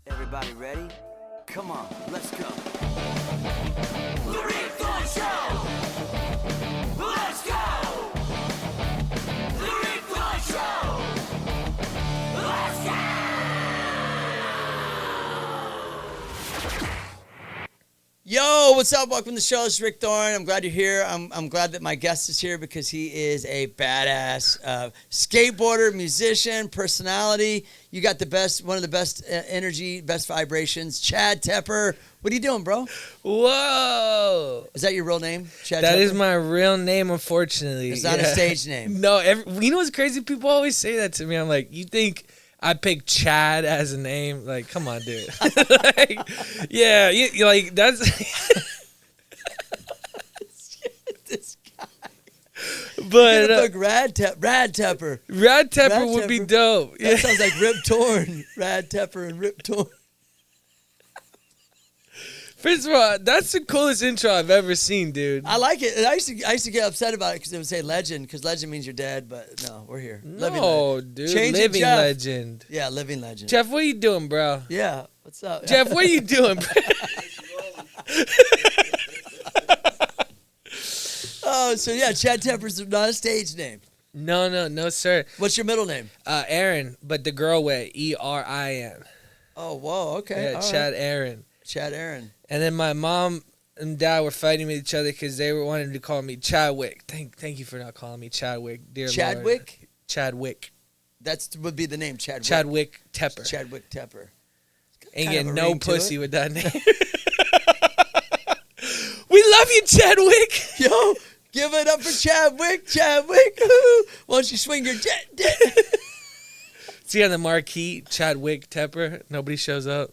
Everybody ready? Come on, let's go. The Thorne Show! Let's go! The Thorne Show! Let's go! Yo, what's up? Welcome to the show. It's Rick Thorne. I'm glad you're here. I'm glad that my guest is here because he is a badass skateboarder, musician, personality. You got the best, one of the best energy, best vibrations. Chad Tepper. What are you doing, bro? Whoa. Is that your real name, Chad That Tepper? is my real name, unfortunately. It's not a stage name. No, you know what's crazy? People always say that to me. I'm like, you think I picked Chad as a name? Like, come on, dude. Like, yeah, you like, that's... This guy. But Look, Rad Tepper. Rad Tepper would be Tepper. dope. That sounds like Rip Torn. Rad Tepper and Rip Torn. First of all, that's the coolest intro I've ever seen, dude. I like it. And I used to get upset about it because it would say legend, because legend means you're dead, but no, we're here. Living No, legend. dude. Change it, Living Jeff. legend. Yeah, living legend. Jeff, what are you doing, bro? Yeah, what's up? Jeff, what are you doing, bro? Oh, so yeah, Chad Tepper's not a stage name. No, sir. What's your middle name? Aaron, but the girl way, E-R-I-N. Oh, whoa, okay. Yeah, all Chad right. Aaron. Chad Aaron. And then my mom and dad were fighting with each other because they were wanting to call me Chadwick. Thank you for not calling me Chadwick, dear Lord. Chadwick? Chadwick. That would be the name, Chadwick. Chadwick Tepper. Chadwick Tepper. Ain't kind getting of a no ring to pussy it. with that name. We love you, Chadwick. Yo, give it up for Chadwick. Chadwick. Why don't you swing your jet? See on the marquee, Chadwick Tepper. Nobody shows up.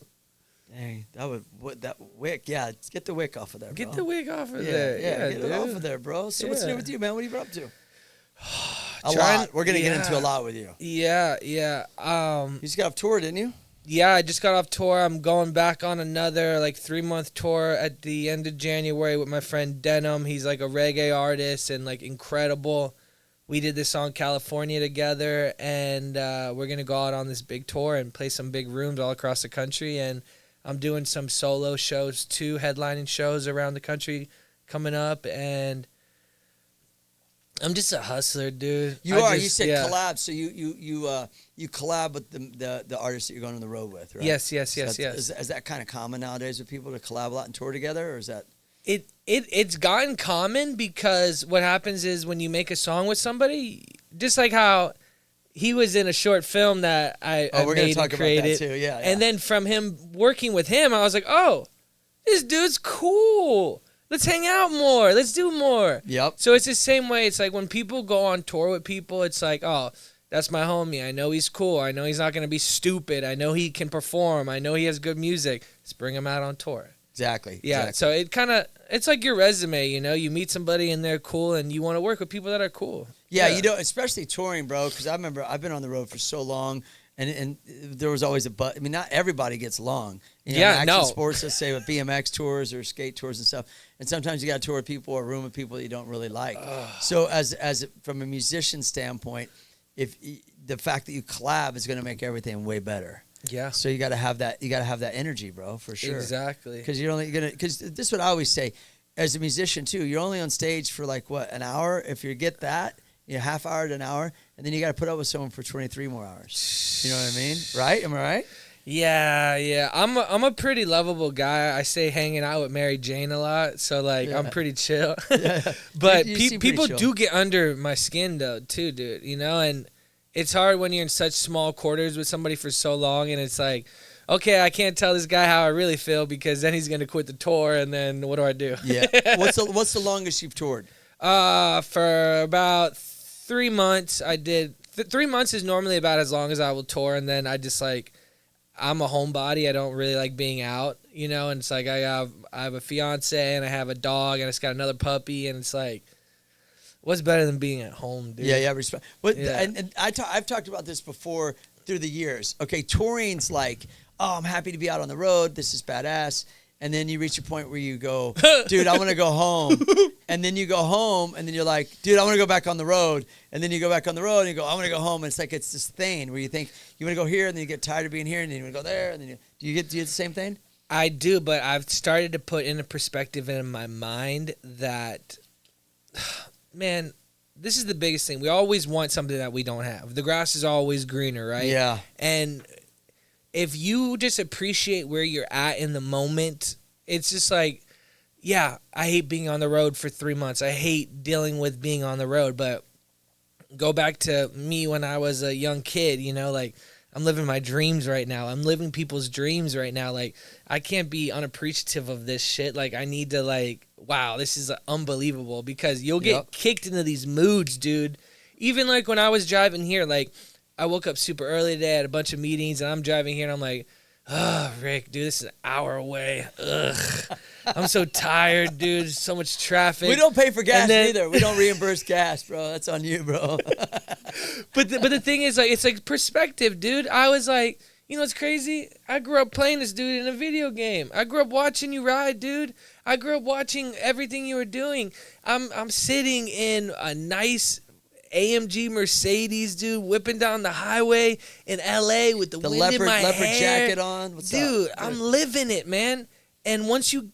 Dang, that wick. Yeah, get the wick off of there, bro. Get the wig off of Yeah, there. yeah, get dude. it off of there, bro. So what's new Yeah. with you, man? What have you been up to? A Trying- lot. We're gonna get into a yeah. lot with you. Yeah. You just got off tour, didn't you? Yeah, I just got off tour. I'm going back on another 3-month tour at the end of January with my friend Denim. He's like a reggae artist and incredible. We did this song California together, and we're gonna go out on this big tour and play some big rooms all across the country. And I'm doing some solo shows too, headlining shows around the country coming up, and I'm just a hustler, dude. You are. You just- said yeah. collab, so you collab with the artists that you're going on the road with, right? Yes. Is that kind of common nowadays with people to collab a lot and tour together, or is that? It's gotten common because what happens is when you make a song with somebody, just like how he was in a short film that I We're gonna made talk and created, about that too. Yeah. and then from him working with him, I was like, oh, this dude's cool. Let's hang out more. Let's do more. Yep. So it's the same way. It's like when people go on tour with people, it's like, oh, that's my homie. I know he's cool. I know he's not going to be stupid. I know he can perform. I know he has good music. Let's bring him out on tour. Exactly. Yeah. Exactly. So it's like your resume, you meet somebody and they're cool and you want to work with people that are cool. Yeah, you know, especially touring, bro, because I remember I've been on the road for so long, and there was always I mean, not everybody gets along. You know, Yeah, in no. action sports, let's say with BMX tours or skate tours and stuff, and sometimes you got to tour with people or a room with people that you don't really like. So as from a musician standpoint, if the fact that you collab is going to make everything way better. Yeah. So you got to have that. You got to have that energy, bro, for sure. Exactly. Because you're only gonna. Because this is what I always say, as a musician too. You're only on stage for an hour. If you get that, half hour to an hour, and then you got to put up with someone for 23 more hours. You know what I mean? Right? Am I right? Yeah. I'm a pretty lovable guy. I say hanging out with Mary Jane a lot, so I'm pretty chill. Yeah. But You seem pretty people chill. do get under my skin though, too, dude. And it's hard when you're in such small quarters with somebody for so long, and it's like, okay, I can't tell this guy how I really feel because then he's gonna quit the tour, and then what do I do? Yeah. What's the longest you've toured? For about 3 months, I did. 3 months is normally about as long as I will tour, and then I just I'm a homebody. I don't really like being out, and it's like I have a fiance and I have a dog and I just got another puppy, and it's like, what's better than being at home, dude? Yeah, respect. But Yeah. and I've talked about this before through the years. Okay, touring's like, oh, I'm happy to be out on the road. This is badass. and then you reach a point where you go, dude, I want to go home. And then you go home, and then you're like, dude, I want to go back on the road. And then you go back on the road, and you go, I want to go home. And it's like it's this thing where you think you want to go here, and then you get tired of being here, and then you want to go there. And then do you get the same thing? I do, but I've started to put in a perspective in my mind that, man, this is the biggest thing. We always want something that we don't have. The grass is always greener, right? Yeah. And if you just appreciate where you're at in the moment, it's just like, yeah, I hate being on the road for 3 months. I hate dealing with being on the road. But go back to me when I was a young kid, you know, like I'm living my dreams right now. I'm living people's dreams right now. Like I can't be unappreciative of this shit. Like I need to like, wow, this is unbelievable because you'll get kicked into these moods, dude. Even like when I was driving here, like I woke up super early today, had a bunch of meetings, and I'm driving here and I'm like, oh, Rick, dude, this is an hour away. Ugh. I'm so tired, dude. So much traffic. We don't pay for gas either. We don't reimburse gas, bro. That's on you, bro. But the thing is, like, it's like perspective, dude. I was like, you know what's crazy? I grew up playing this dude in a video game. I grew up watching you ride, dude. I grew up watching everything you were doing. I'm sitting in a nice AMG Mercedes, dude, whipping down the highway in LA with the wind in my leopard hair. jacket on. What's dude, up? I'm living it, man. And once you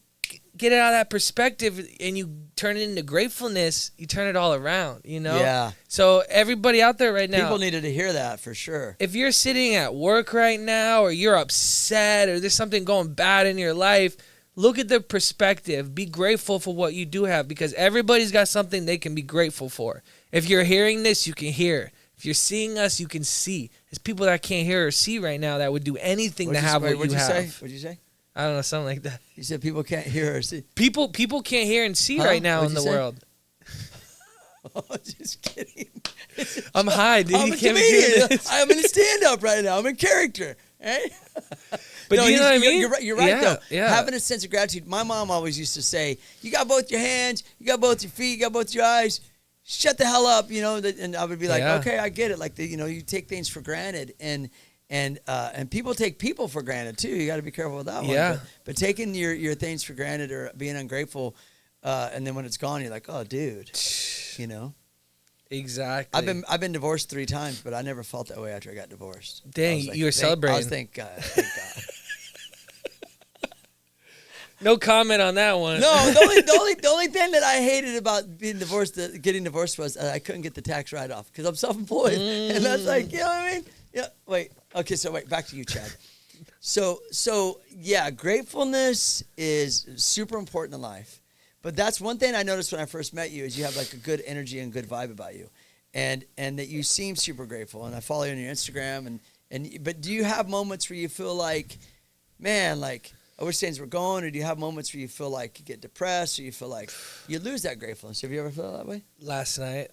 get it out of that perspective and you turn it into gratefulness, you turn it all around, you know? Yeah. So everybody out there right now, People needed to hear that for sure. if you're sitting at work right now or you're upset or there's something going bad in your life, look at the perspective. Be grateful for what you do have because everybody's got something they can be grateful for. If you're hearing this, you can hear. If you're seeing us, you can see. There's people that can't hear or see right now that would do anything to have what you have. What'd you say? I don't know, something like that. You said people can't hear or see. People can't hear and see right now What'd in the you say? world. Oh, just kidding. I'm high, dude. I'm You a can't be doing comedian. this. I'm in a stand-up right now. I'm in character. Hey? But No, do you know what I mean? You're right, Yeah, though. yeah. Having a sense of gratitude. My mom always used to say, you got both your hands, you got both your feet, you got both your eyes. Shut the hell up, you know. And I would be like, Yeah. okay, I get it. Like, you take things for granted. And people take people for granted, too. You got to be careful with that one. Yeah. But taking your things for granted or being ungrateful, and then when it's gone, you're like, oh, dude, you know. Exactly. I've been divorced 3 times, but I never felt that way after I got divorced. Dang, I was like, you were celebrating. I was thank God. Thank God. No comment on that one. No, the only thing that I hated about being divorced, getting divorced, was I couldn't get the tax write-off because I'm self-employed, and that's like, you know what I mean? Yeah. Wait. Okay. So wait. Back to you, Chad. So yeah, gratefulness is super important in life, but that's one thing I noticed when I first met you is you have like a good energy and good vibe about you, and that you seem super grateful. And I follow you on your Instagram, but do you have moments where you feel like, man, like, I wish things were going, or do you have moments where you feel like you get depressed, or you feel like you lose that gratefulness? Have you ever felt that way? Last night.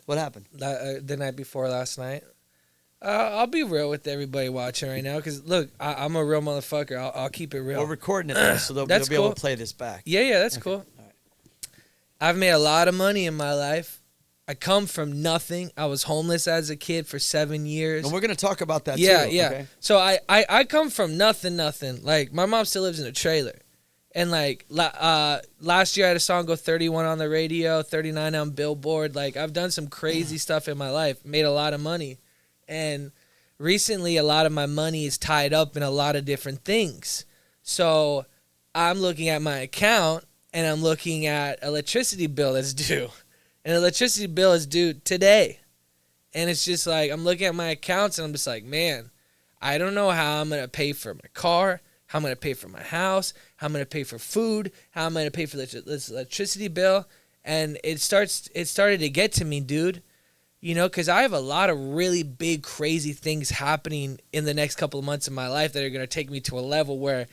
What happened? The night before last night. I'll be real with everybody watching right now because, look, I'm a real motherfucker. I'll keep it real. We're recording it, though, so they'll be able cool. to play this back. Yeah, that's cool. All right. I've made a lot of money in my life. I come from nothing. I was homeless as a kid for 7 years. And we're going to talk about that, Yeah. too. Okay? So I come from nothing. Like, my mom still lives in a trailer. And, like, last year I had a song go 31 on the radio, 39 on Billboard. Like, I've done some crazy stuff in my life, made a lot of money. And recently a lot of my money is tied up in a lot of different things. So I'm looking at my account, and I'm looking at electricity bill that's due. And electricity bill is due today. And it's just like, I'm looking at my accounts and I'm just like, man, I don't know how I'm going to pay for my car, how I'm going to pay for my house, how I'm going to pay for food, how I'm going to pay for this electricity bill. And it started to get to me, dude. You know, because I have a lot of really big, crazy things happening in the next couple of months of my life that are going to take me to a level where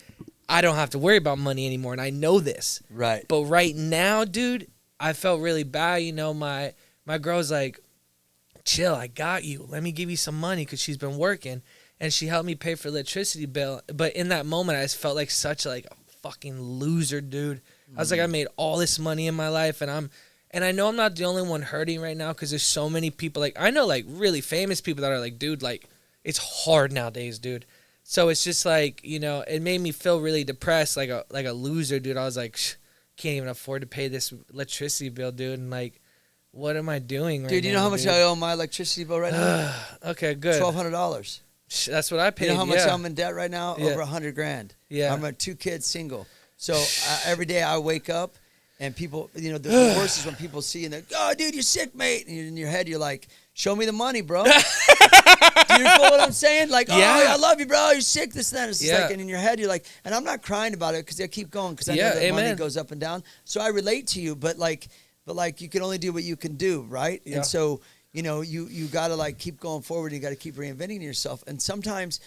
I don't have to worry about money anymore. And I know this. Right. But right now, dude, I felt really bad. You know, my girl's like, chill, I got you. Let me give you some money because she's been working. And she helped me pay for electricity bill. But in that moment, I just felt like such like a fucking loser, dude. I was like, I made all this money in my life. And I know I'm not the only one hurting right now because there's so many people. Like, I know like really famous people that are like, dude, like, it's hard nowadays, dude. So it's just like, you know, it made me feel really depressed, like a loser, dude. I was like, can't even afford to pay this electricity bill, dude. And like, what am I doing right now? Dude, you know how much I owe my electricity bill right now? Okay, good. $1,200. That's what I paid. You know how much I'm in debt right now? Yeah. Over $100,000. Yeah. I'm a 2-kid single. So every day I wake up and people, you know, the worst is when people see and they're, oh, dude, you're sick, mate. And in your head, you're like, show me the money, bro. Do you know what I'm saying? Like, oh, Yeah. I love you, bro. You're sick, this, and that. It's just Yeah. like, and in your head, you're like, and I'm not crying about it because I keep going because I Yeah, know that money amen. goes up and down. So I relate to you, but like you can only do what you can do, right? Yeah. And so, you know, you got to like keep going forward. You got to keep reinventing yourself. And sometimes,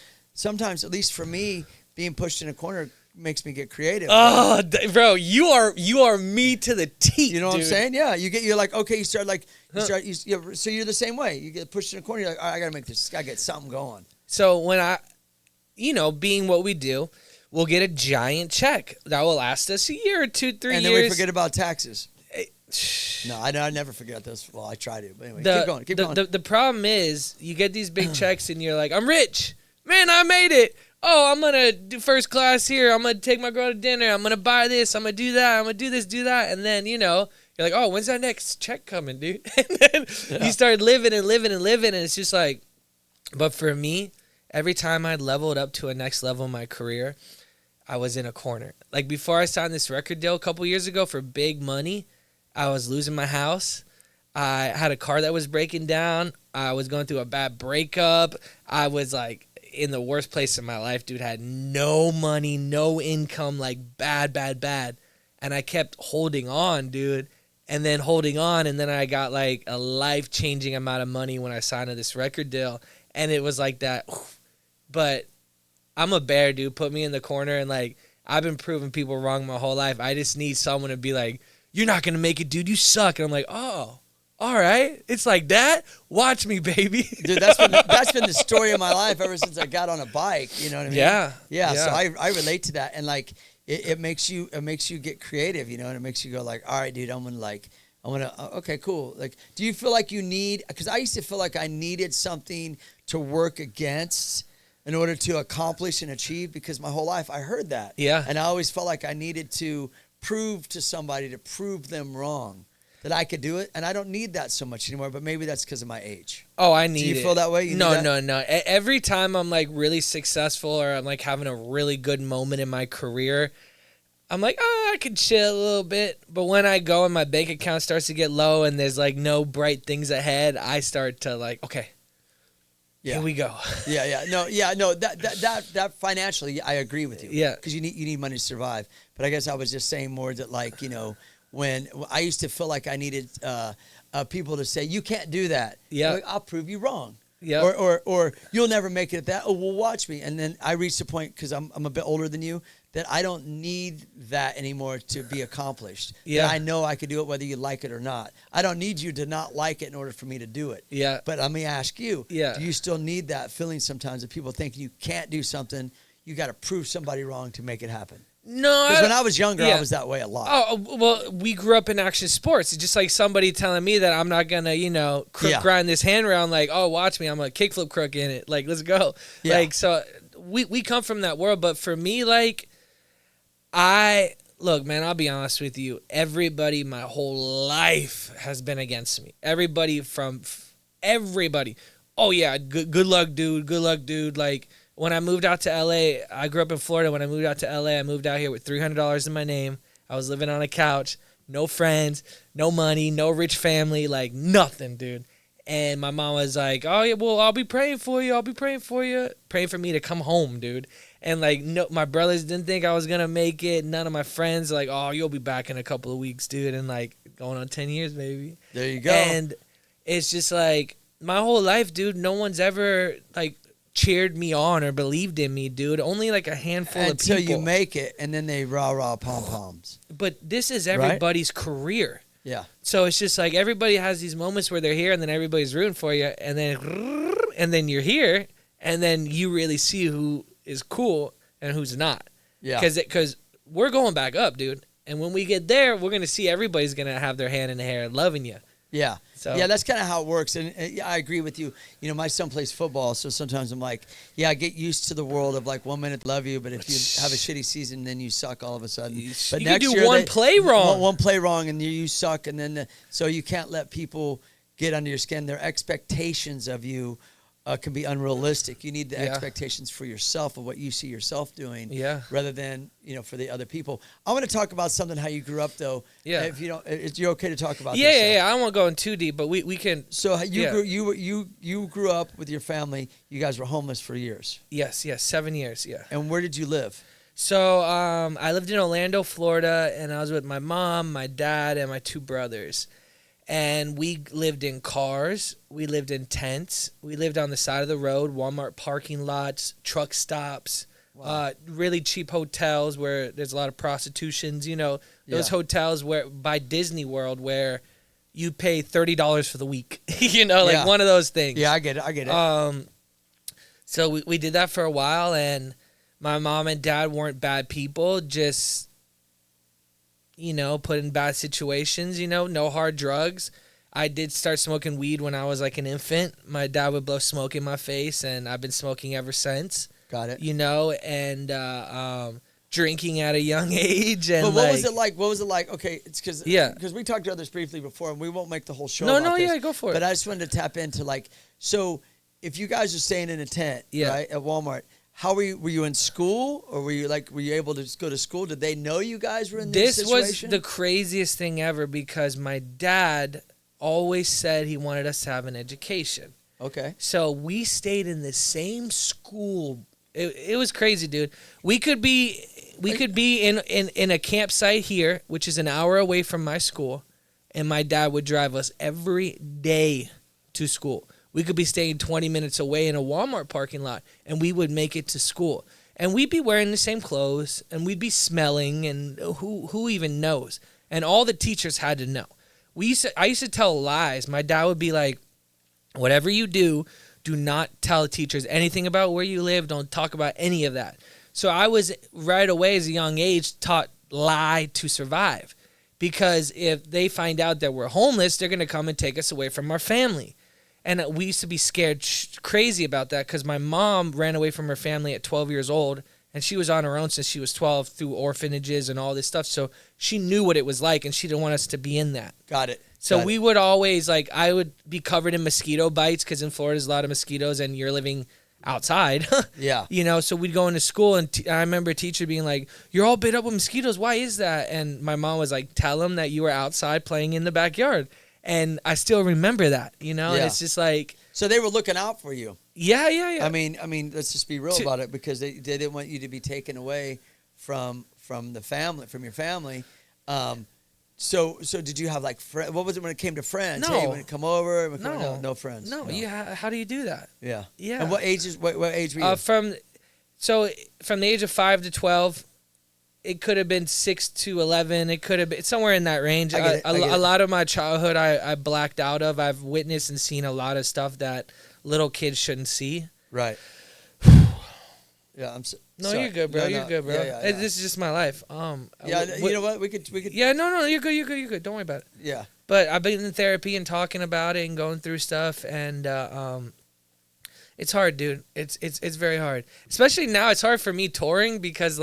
at least for me, being pushed in a corner makes me get creative. Oh, bro, you are me to the T. You know what I'm dude. saying? Yeah, you're like, okay, you start like, so you're the same way. You get pushed in a corner, you're like, all right, I gotta make this, gotta get something going. So when you know, being what we do, we'll get a giant check that will last us a year or 2, 3 And years. then we forget about taxes. No, I never forget this. Well, I try to, but anyway, keep going. The problem is, you get these big checks and you're like, I'm rich. Man, I made it. Oh, I'm going to do first class here. I'm going to take my girl to dinner. I'm going to buy this. I'm going to do that. I'm going to do this, do that. And then, you know, you're like, oh, when's that next check coming, dude? And then you start living and living and living. And it's just like, but for me, every time I leveled up to a next level in my career, I was in a corner. Like before I signed this record deal a couple years ago for big money, I was losing my house. I had a car that was breaking down. I was going through a bad breakup. I was like in the worst place in my life, dude. Had no money, no income, like bad. And I kept holding on, dude. And then holding on, and then I got like a life-changing amount of money when I signed this record deal. And it was like that. But I'm a bear, dude. Put me in the corner, and like I've been proving people wrong my whole life. I just need someone to be like, you're not going to make it, dude. You suck. And I'm like, oh, all right. It's like that. Watch me, baby. Dude, that's been the story of my life ever since I got on a bike. You know what I mean? Yeah. So I relate to that, and like it makes you get creative, you know, and it makes you go like, all right, dude, okay, cool. Like, do you feel like you need? Because I used to feel like I needed something to work against in order to accomplish and achieve. Because my whole life I heard that. Yeah. And I always felt like I needed to prove to somebody, to prove them wrong, that I could do it. And I don't need that so much anymore, but maybe that's because of my age. Oh, I need it. Do you feel that way? No. Every time I'm like really successful or I'm like having a really good moment in my career, I'm like, oh, I could chill a little bit. But when I go and my bank account starts to get low and there's like no bright things ahead, I start to like, okay, here we go. No, that financially, I agree with you. Yeah. Because you need money to survive. But I guess I was just saying more that, like, you know, when I used to feel like I needed people to say, you can't do that. Yeah. Like, I'll prove you wrong. Yeah. Or you'll never make it at that. Oh, well, watch me. And then I reached a point, because I'm a bit older than you, that I don't need that anymore to be accomplished. Yeah. That I know I can do it whether you like it or not. I don't need you to not like it in order for me to do it. Yeah. But let me ask you, Yeah. do you still need that feeling sometimes of people thinking you can't do something, you got to prove somebody wrong to make it happen? No. Because when I was younger, yeah. I was that way a lot. Oh, well, we grew up in action sports. It's just like somebody telling me that I'm not going to, you know, grind this hand around like, oh, watch me, I'm a kickflip crook in it. Like, let's go. Yeah. Like, so we come from that world. But for me, like, look, man, I'll be honest with you. Everybody my whole life has been against me. Everybody. Oh, yeah, good luck, dude. Good luck, dude. Like, when I moved out to L.A., I grew up in Florida. When I moved out to L.A., I moved out here with $300 in my name. I was living on a couch, no friends, no money, no rich family, like nothing, dude. And my mom was like, oh, yeah, well, I'll be praying for you. Praying for me to come home, dude. And, like, no, my brothers didn't think I was going to make it. None of my friends, like, oh, you'll be back in a couple of weeks, dude. And, like, going on 10 years, baby. There you go. And it's just, like, my whole life, dude, no one's ever, like, cheered me on or believed in me, dude. Only like a handful of people. Until you make it, and then they rah pom-poms. But this is everybody's career. Yeah. So it's just like everybody has these moments where they're here and then everybody's rooting for you, and then you're here, and then you really see who is cool and who's not. Yeah. Because we're going back up, dude. And when we get there, we're going to see everybody's going to have their hand in the hair loving you. Yeah. So Yeah, that's kind of how it works. And yeah, I agree with you. You know, my son plays football, so sometimes I'm like, yeah, I get used to the world of like 1 minute love you, but if you have a shitty season, then you suck all of a sudden. But you next can do year, one play wrong. One play wrong, and you suck. And then, so you can't let people get under your skin. Their expectations of you can be unrealistic. You need the expectations for yourself of what you see yourself doing, rather than for the other people. I want to talk about something how you grew up though. Yeah, if you don't, you're okay to talk about. Yeah, this yeah. I don't want to go in too deep, but we can. So you grew up with your family. You guys were homeless for years. Yes, 7 years. Yeah. And where did you live? So I lived in Orlando, Florida, and I was with my mom, my dad, and my 2 brothers. And we lived in cars. We lived in tents. We lived on the side of the road, Walmart parking lots, truck stops, really cheap hotels where there's a lot of prostitutions. Those hotels where by Disney World where you pay $30 for the week. One of those things. Yeah, I get it. So we did that for a while, and my mom and dad weren't bad people, just put in bad situations, no hard drugs. I did start smoking weed when I was like an infant. My dad would blow smoke in my face, and I've been smoking ever since. Got it. And drinking at a young age. And but what was it like? What was it like? Okay, it's because we talked to others briefly before, and we won't make the whole show about this. Go for it. But I just wanted to tap into so if you guys are staying in a tent, right, at Walmart, how were you in school, or were you able to go to school? Did they know you guys were in this situation? This was the craziest thing ever because my dad always said he wanted us to have an education. Okay. So we stayed in the same school. It was crazy, dude. We could be in a campsite here, which is an hour away from my school, and my dad would drive us every day to school. We could be staying 20 minutes away in a Walmart parking lot, and we would make it to school. And we'd be wearing the same clothes, and we'd be smelling, and who even knows? And all the teachers had to know. I used to tell lies. My dad would be like, whatever you do not tell teachers anything about where you live. Don't talk about any of that. So I was right away as a young age taught lie to survive. Because if they find out that we're homeless, they're going to come and take us away from our family. And we used to be scared crazy about that because my mom ran away from her family at 12 years old, and she was on her own since she was 12 through orphanages and all this stuff. So she knew what it was like, and she didn't want us to be in that. Got it. So we would always, I would be covered in mosquito bites because in Florida there's a lot of mosquitoes, and you're living outside. Yeah. So we'd go into school, and I remember a teacher being like, you're all bit up with mosquitoes. Why is that? And my mom was like, tell them that you were outside playing in the backyard. And I still remember that, And it's just like. So they were looking out for you. Yeah. I mean, let's just be real about it, because they didn't want you to be taken away from the family, from your family. So did you have what was it when it came to friends? No. Hey, when it come over? No friends. No. Yeah. How do you do that? Yeah. Yeah. And what age were you? From the age of 5 to 12. It could have been 6 to 11. It could have been somewhere in that range. A lot of my childhood I blacked out of. I've witnessed and seen a lot of stuff that little kids shouldn't see. Right. Yeah, I'm sorry. You're good, bro. You're good, bro. Yeah. This is just my life. You know what? We could. Yeah, no, you're good. Don't worry about it. Yeah. But I've been in therapy and talking about it and going through stuff, and it's hard, dude. It's very hard. Especially now, it's hard for me touring because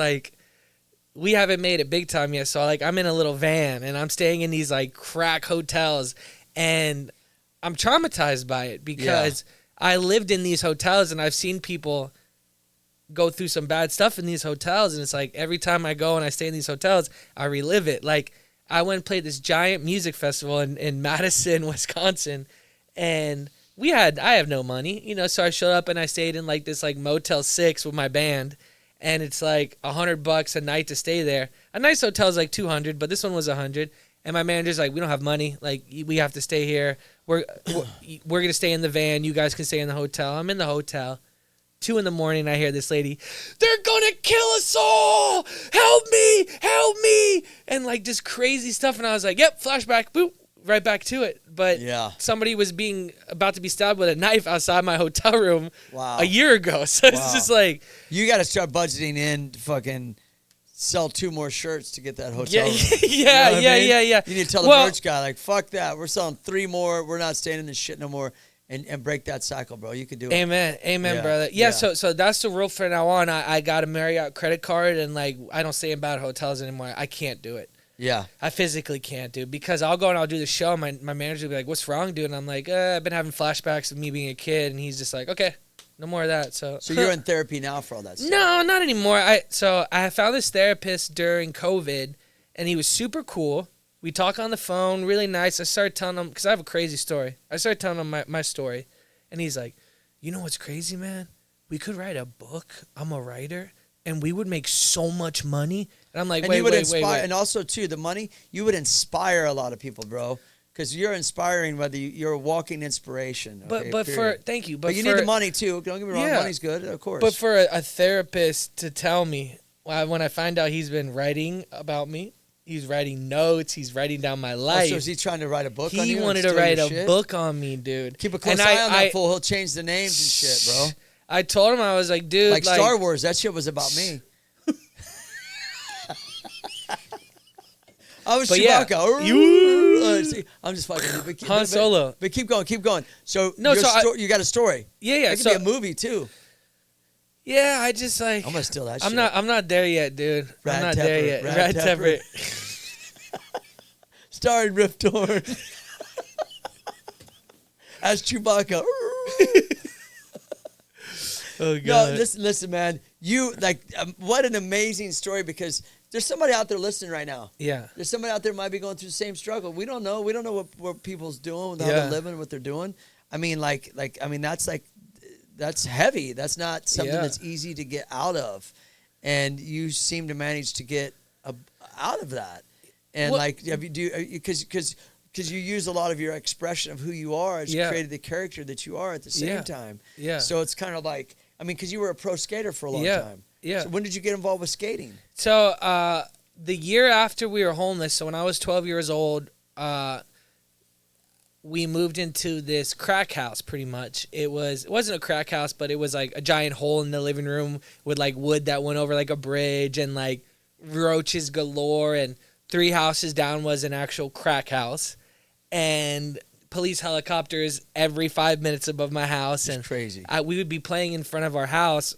we haven't made it big time yet. So I'm in a little van and I'm staying in these crack hotels, and I'm traumatized by it because I lived in these hotels and I've seen people go through some bad stuff in these hotels. And it's every time I go and I stay in these hotels, I relive it. I went and played this giant music festival in Madison, Wisconsin, and I have no money, so I showed up and I stayed in this Motel 6 with my band. And it's $100 a night to stay there. A nice hotel's $200, but this one was $100. And my manager's we don't have money. We have to stay here. We're gonna stay in the van. You guys can stay in the hotel. I'm in the hotel. 2 a.m. I hear this lady, they're gonna kill us all. Help me. And just crazy stuff. And I was yep, flashback, boop, right back to it. But somebody was about to be stabbed with a knife outside my hotel room a year ago. So it's just you got to start budgeting in fucking sell 2 more shirts to get that hotel room. Yeah, yeah. You need to tell the merch guy, like, fuck that. We're selling 3 more. We're not staying in this shit no more. And break that cycle, bro. You could do it. Amen, brother. Yeah, so that's the rule from now on. I got a Marriott credit card, and like I don't stay in bad hotels anymore. I can't do it. Yeah. I physically can't, dude, because I'll go and I'll do the show. My manager will be like, "What's wrong, dude?" And I'm like, "I've been having flashbacks of me being a kid," and he's just like, "Okay, no more of that." So you're in therapy now for all that stuff? No, not anymore. I found this therapist during COVID, and he was super cool. We talk on the phone, really nice. I started telling him, because I have a crazy story. I started telling him my story, and he's like, "You know what's crazy, man? We could write a book. I'm a writer, and we would make so much money." And I'm like, and wait. And also, too, the money, you would inspire a lot of people, bro, because you're inspiring, whether you're a walking inspiration. Okay, thank you. But you need the money, too. Don't get me wrong. Money's good, of course. But for a therapist to tell me, when I find out he's been writing about me, he's writing notes. He's writing down my life. So is he trying to write a book on you? He wanted to write a book on me, dude. Keep a close eye on that fool. He'll change the names and shit, bro. I told him, I was like, dude. Like Star Wars, that shit was about me. I was Chewbacca. Yeah. See, I'm just fucking. Han Solo. But keep going. So, you got a story. Yeah. It could be a movie, too. Yeah, I just like. I'm gonna steal that shit. I'm not there yet, dude. I'm not there yet. Rat Tepper. Starring Riff Thorne. As Chewbacca. Oh, God. No, listen, man. You, like, what an amazing story, because there's somebody out there listening right now. Yeah. There's somebody out there might be going through the same struggle. We don't know. We don't know what people's doing, how they're living, what they're doing. I mean, that's heavy. That's not something that's easy to get out of. And you seem to manage to get out of that. And because you use a lot of your expression of who you are as you created the character that you are at the same time. Yeah. So it's kind of like, I mean, because you were a pro skater for a long time. Yeah. So when did you get involved with skating? So the year after we were homeless, so when I was 12 years old, we moved into this crack house pretty much. It wasn't a crack house, but it was like a giant hole in the living room with like wood that went over like a bridge and like roaches galore, and 3 houses down was an actual crack house. And police helicopters every 5 minutes above my house. It's and crazy. We would be playing in front of our house,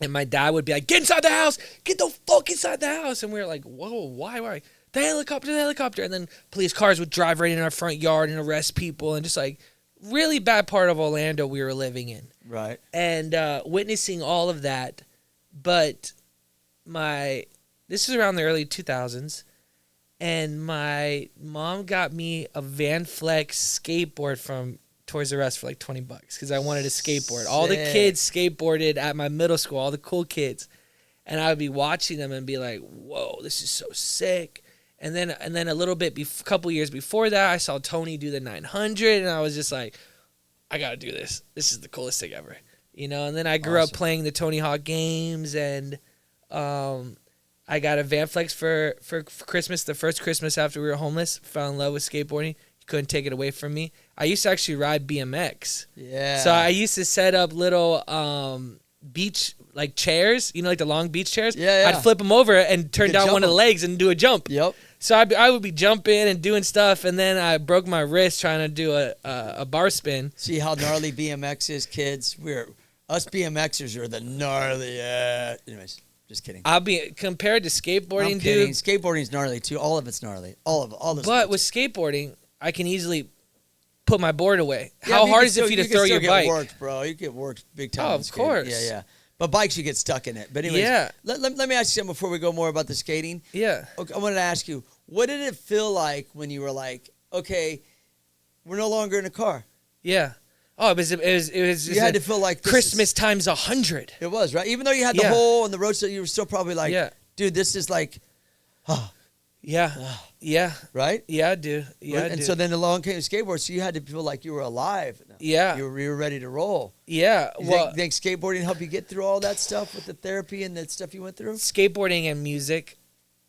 and my dad would be like, "Get inside the house! Get the fuck inside the house!" And we were like, "Whoa, why? The helicopter!" And then police cars would drive right in our front yard and arrest people, and just like really bad part of Orlando we were living in. Right. And witnessing all of that, but this is around the early 2000s. And my mom got me a Van Flex skateboard from Toys R Us for like $20 because I wanted a skateboard. All the kids skateboarded at my middle school, all the cool kids. And I would be watching them and be like, "Whoa, this is so sick." And then a little bit, a couple years before that, I saw Tony do the 900, and I was just like, "I got to do this. This is the coolest thing ever." And then I grew up playing the Tony Hawk games, and I got a Van Flex for Christmas, the first Christmas after we were homeless. Fell in love with skateboarding. You couldn't take it away from me. I used to actually ride BMX. Yeah. So I used to set up little beach like chairs, like the long beach chairs. Yeah. I'd flip them over and turn down one of the legs and do a jump. Yep. So I would be jumping and doing stuff, and then I broke my wrist trying to do a bar spin. See how gnarly BMX is, kids? Us BMXers are the gnarly. Anyways. Just kidding. I'll be compared to skateboarding, I'm kidding. dude. Skateboarding's gnarly too. All of it's gnarly. All this. But with skateboarding, I can easily put my board away. How hard is it for you to throw your bike? You get worked, bro. You get worked big time. Oh, of course. Yeah. But bikes, you get stuck in it. But anyways, let me ask you something before we go more about the skating. Yeah. Okay, I wanted to ask you, what did it feel like when you were like, okay, we're no longer in a car? Yeah. Oh, it was you had to feel like Christmas times 100. It was, right? Even though you had the hole and the road, so you were still probably like, dude, this is like, Yeah. Right? Yeah, dude. And so then along came the skateboard, so you had to feel like you were alive. Yeah. You were ready to roll. Yeah. You think skateboarding helped you get through all that stuff with the therapy and the stuff you went through? Skateboarding and music.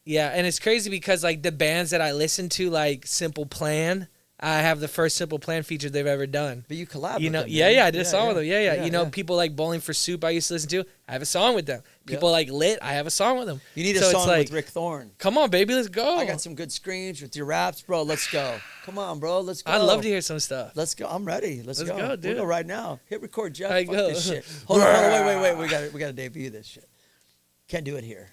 Yeah, and it's crazy because like the bands that I listen to, like Simple Plan, I have the first Simple Plan feature they've ever done. But you collab You know, with them, yeah, man. yeah, I did a song with them. Yeah. You know, yeah. people like Bowling for Soup I used to listen to. I have a song with them. People like Lit. I have a song with them. You need a So it's song like, with Rick Thorne. Come on, baby, let's go. I got some good screams with your raps, bro. Let's go. Come on, bro. Let's go. I'd love to hear some stuff. Let's go. I'm ready. Let's go. go, dude. We'll go right now. Hit record, Jeff. I Fuck go. this shit. Hold on. Wait. We got to debut this shit. Can't do it here.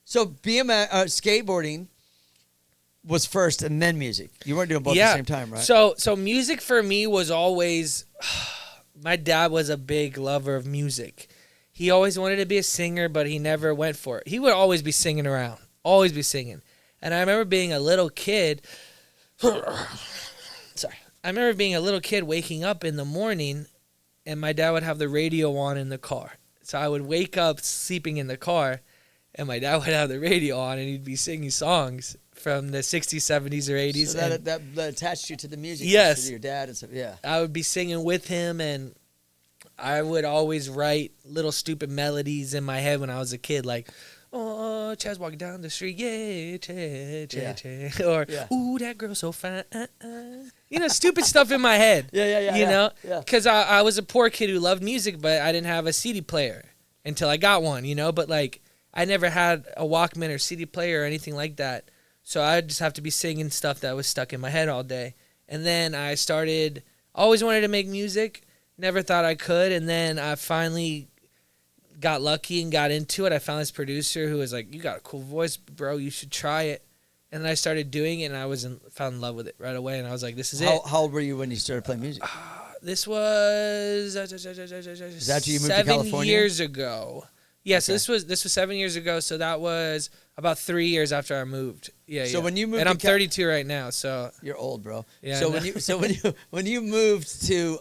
So skateboarding was first and then music. You weren't doing both at the same time, right? So music for me was always, my dad was a big lover of music. He always wanted to be a singer, but he never went for it. He would always be singing around, always be singing. And I remember being a little kid, waking up in the morning, and my dad would have the radio on in the car. So I would wake up sleeping in the car, and my dad would have the radio on, and he'd be singing songs from the 60s, 70s, or 80s. So that attached you to the music. Yes. To your dad and stuff. Yeah. I would be singing with him, and I would always write little stupid melodies in my head when I was a kid, like, oh, Chad's walking down the street, yeah, Chad. Or, ooh, that girl's so fine. You know, stupid stuff in my head. Yeah. You know? Because I was a poor kid who loved music, but I didn't have a CD player until I got one, you know? But, like, I never had a Walkman or CD player or anything like that. So I just have to be singing stuff that was stuck in my head all day. And then I always wanted to make music, never thought I could. And then I finally got lucky and got into it. I found this producer who was like, you got a cool voice, bro. You should try it. And then I started doing it, and I fell in love with it right away. And I was like, this is it. How old were you when you started playing music? This was Is that after you moved to California? 7 years ago. Yeah, so Okay. this was 7 years ago. So that was about 3 years after I moved. Yeah. So when you moved, and to I'm 32 right now. So you're old, bro. Yeah. So when you moved to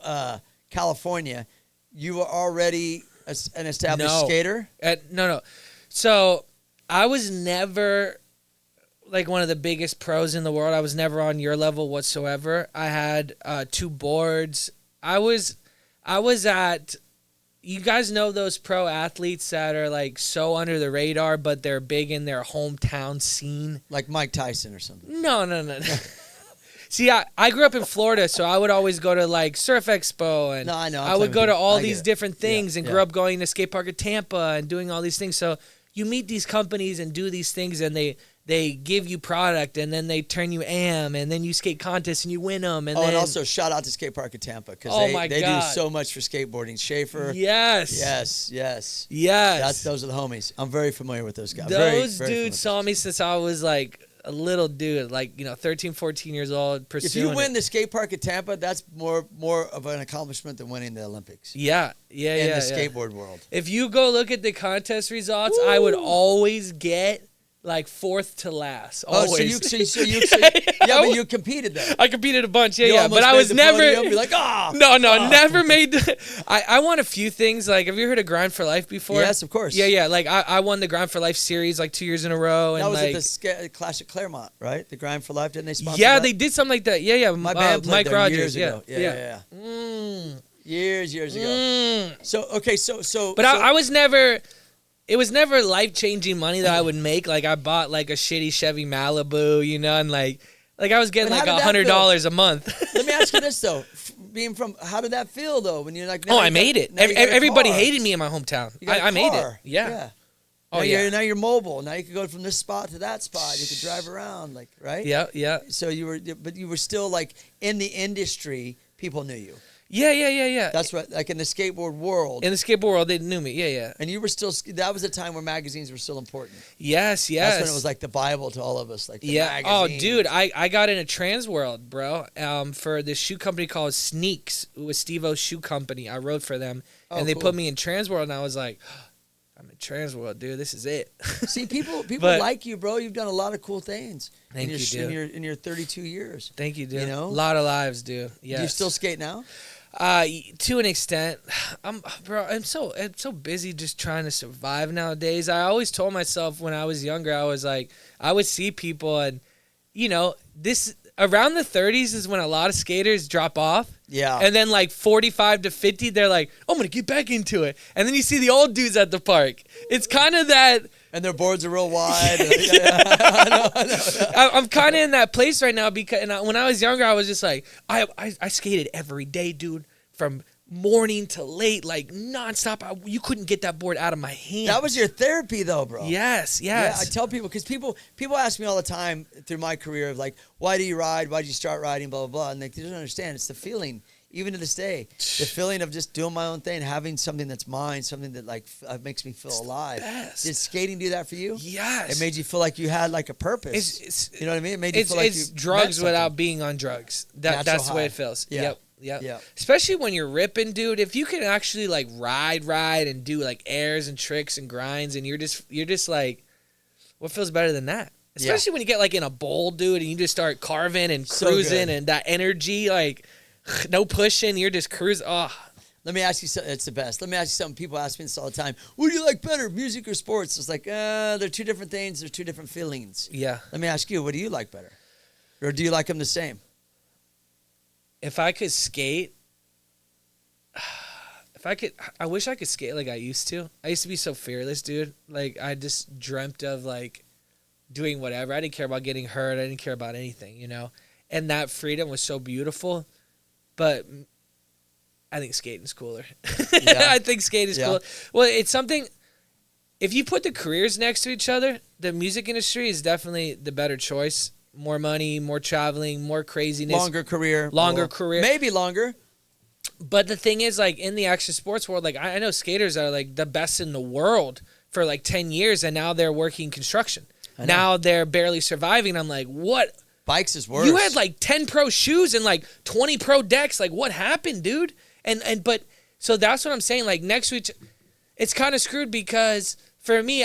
California, you were already an established skater. No. So I was never like one of the biggest pros in the world. I was never on your level whatsoever. I had 2 boards. I was at. You guys know those pro athletes that are like so under the radar, but they're big in their hometown scene? Like Mike Tyson or something. No. See, I grew up in Florida, so I would always go to like Surf Expo, and No, I know. I would go to all these it. different things, and Yeah. grew up going to skate park at Tampa and doing all these things. So you meet these companies and do these things, and they give you product, and then they turn you AM, and then you skate contests and you win them. And and also shout out to Skate Park at Tampa because they do so much for skateboarding. Schaefer. Yes. Those are the homies. I'm very familiar with those guys. Those very dudes saw me since I was like a little dude, like 13, 14 years old. If you win the Skate Park at Tampa, that's more of an accomplishment than winning the Olympics. Yeah. In the skateboard world. If you go look at the contest results, I would always get like 4th to last. Always. But you competed though. I competed a bunch, You but almost I made was the never. podium, be like, never made. I won a few things. Like, have you heard of Grind for Life before? Yes, of course. Yeah. Like, I won the Grind for Life series like 2 years in a row. And That was like, at the Clash at Claremont, right? The Grind for Life, didn't they sponsor yeah, that? they did something like that. Yeah. My band played Mike there Rogers. years ago. Yeah. Years ago. So okay, so. But I was never. It was never life-changing money that I would make. Like, I bought, like, a shitty Chevy Malibu, and, like I was getting, like, $100 a month. Let me ask you this, though. How did that feel, though, when you're like... I made it. Everybody hated me in my hometown. I made it. Yeah. Now you're mobile. Now you can go from this spot to that spot. You can drive around, like, right? Yeah. So you were still, like, in the industry, people knew you. Yeah. That's right. Like in the skateboard world. In the skateboard world, they knew me. Yeah. And you were still. That was a time where magazines were still important. Yes. That's when it was like the Bible to all of us. Like the magazines. Oh, dude, I got into Trans World, bro. For this shoe company called Sneaks. It was Steve-O's shoe company. I wrote for them, and they put me in Trans World, and I was like, I'm in Trans World, dude. This is it. See, people like you, bro. You've done a lot of cool things. Thank you, dude. In your 32 years. Thank you, dude. You know, a lot of lives, dude. Yes. Do you still skate now? To an extent. I'm so busy just trying to survive nowadays. I always told myself when I was younger, I was like, I would see people, and this around the 30s is when a lot of skaters drop off. Yeah. And then like 45 to 50, they're like, I'm gonna get back into it. And then you see the old dudes at the park. It's kind of that. And their boards are real wide. I'm kind of in that place right now because when I was younger, I was just like, I skated every day, dude, from morning to late, like nonstop. You couldn't get that board out of my hand. That was your therapy, though, bro. Yes. Yeah, I tell people, because people ask me all the time through my career of like, why do you ride? Why did you start riding? Blah, blah, blah. And they don't understand. It's the feeling. Even to this day, the feeling of just doing my own thing, having something that's mine, something that like makes me feel alive. Did skating do that for you? Yes. It made you feel like you had like a purpose. You know what I mean? It made you feel like it's you drugs met without something. being on drugs. That's the way it feels. Yeah. Yep. Especially when you're ripping, dude. If you can actually like ride and do like airs and tricks and grinds, and you're just like, what feels better than that? Especially when you get like in a bowl, dude, and you just start carving and cruising, and that energy, like. No pushing, you're just cruising. Oh. Let me ask you something. It's the best. Let me ask you something. People ask me this all the time. What do you like better, music or sports? It's like, they're two different things. They're two different feelings. Yeah. Let me ask you, what do you like better? Or do you like them the same? If I could skate, I wish I could skate like I used to. I used to be so fearless, dude. Like, I just dreamt of, like, doing whatever. I didn't care about getting hurt. I didn't care about anything, you know? And that freedom was so beautiful. But I think skating's cooler. Yeah. I think skating's cooler. Well, it's something. If you put the careers next to each other, the music industry is definitely the better choice. More money, more traveling, more craziness. Longer career. Maybe longer. But the thing is, like, in the action sports world, like, I know skaters that are, like, the best in the world for, like, 10 years, and now they're working construction. Now they're barely surviving. I'm like, what? Bikes is worse. You had like 10 pro shoes and like 20 pro decks. Like, what happened, dude? But so that's what I'm saying. Like, next week, it's kind of screwed because for me,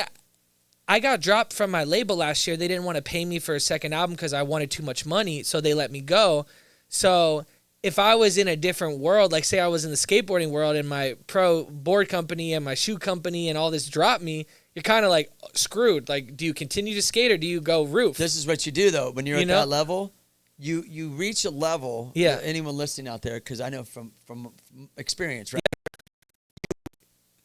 I got dropped from my label last year. They didn't want to pay me for a second album because I wanted too much money, so they let me go. So if I was in a different world, like say I was in the skateboarding world and my pro board company and my shoe company and all this dropped me, you're kind of like screwed. Like, do you continue to skate or do you go roof? This is what you do, though. When you're at that level, you reach a level. Yeah. Anyone listening out there, because I know from experience, right?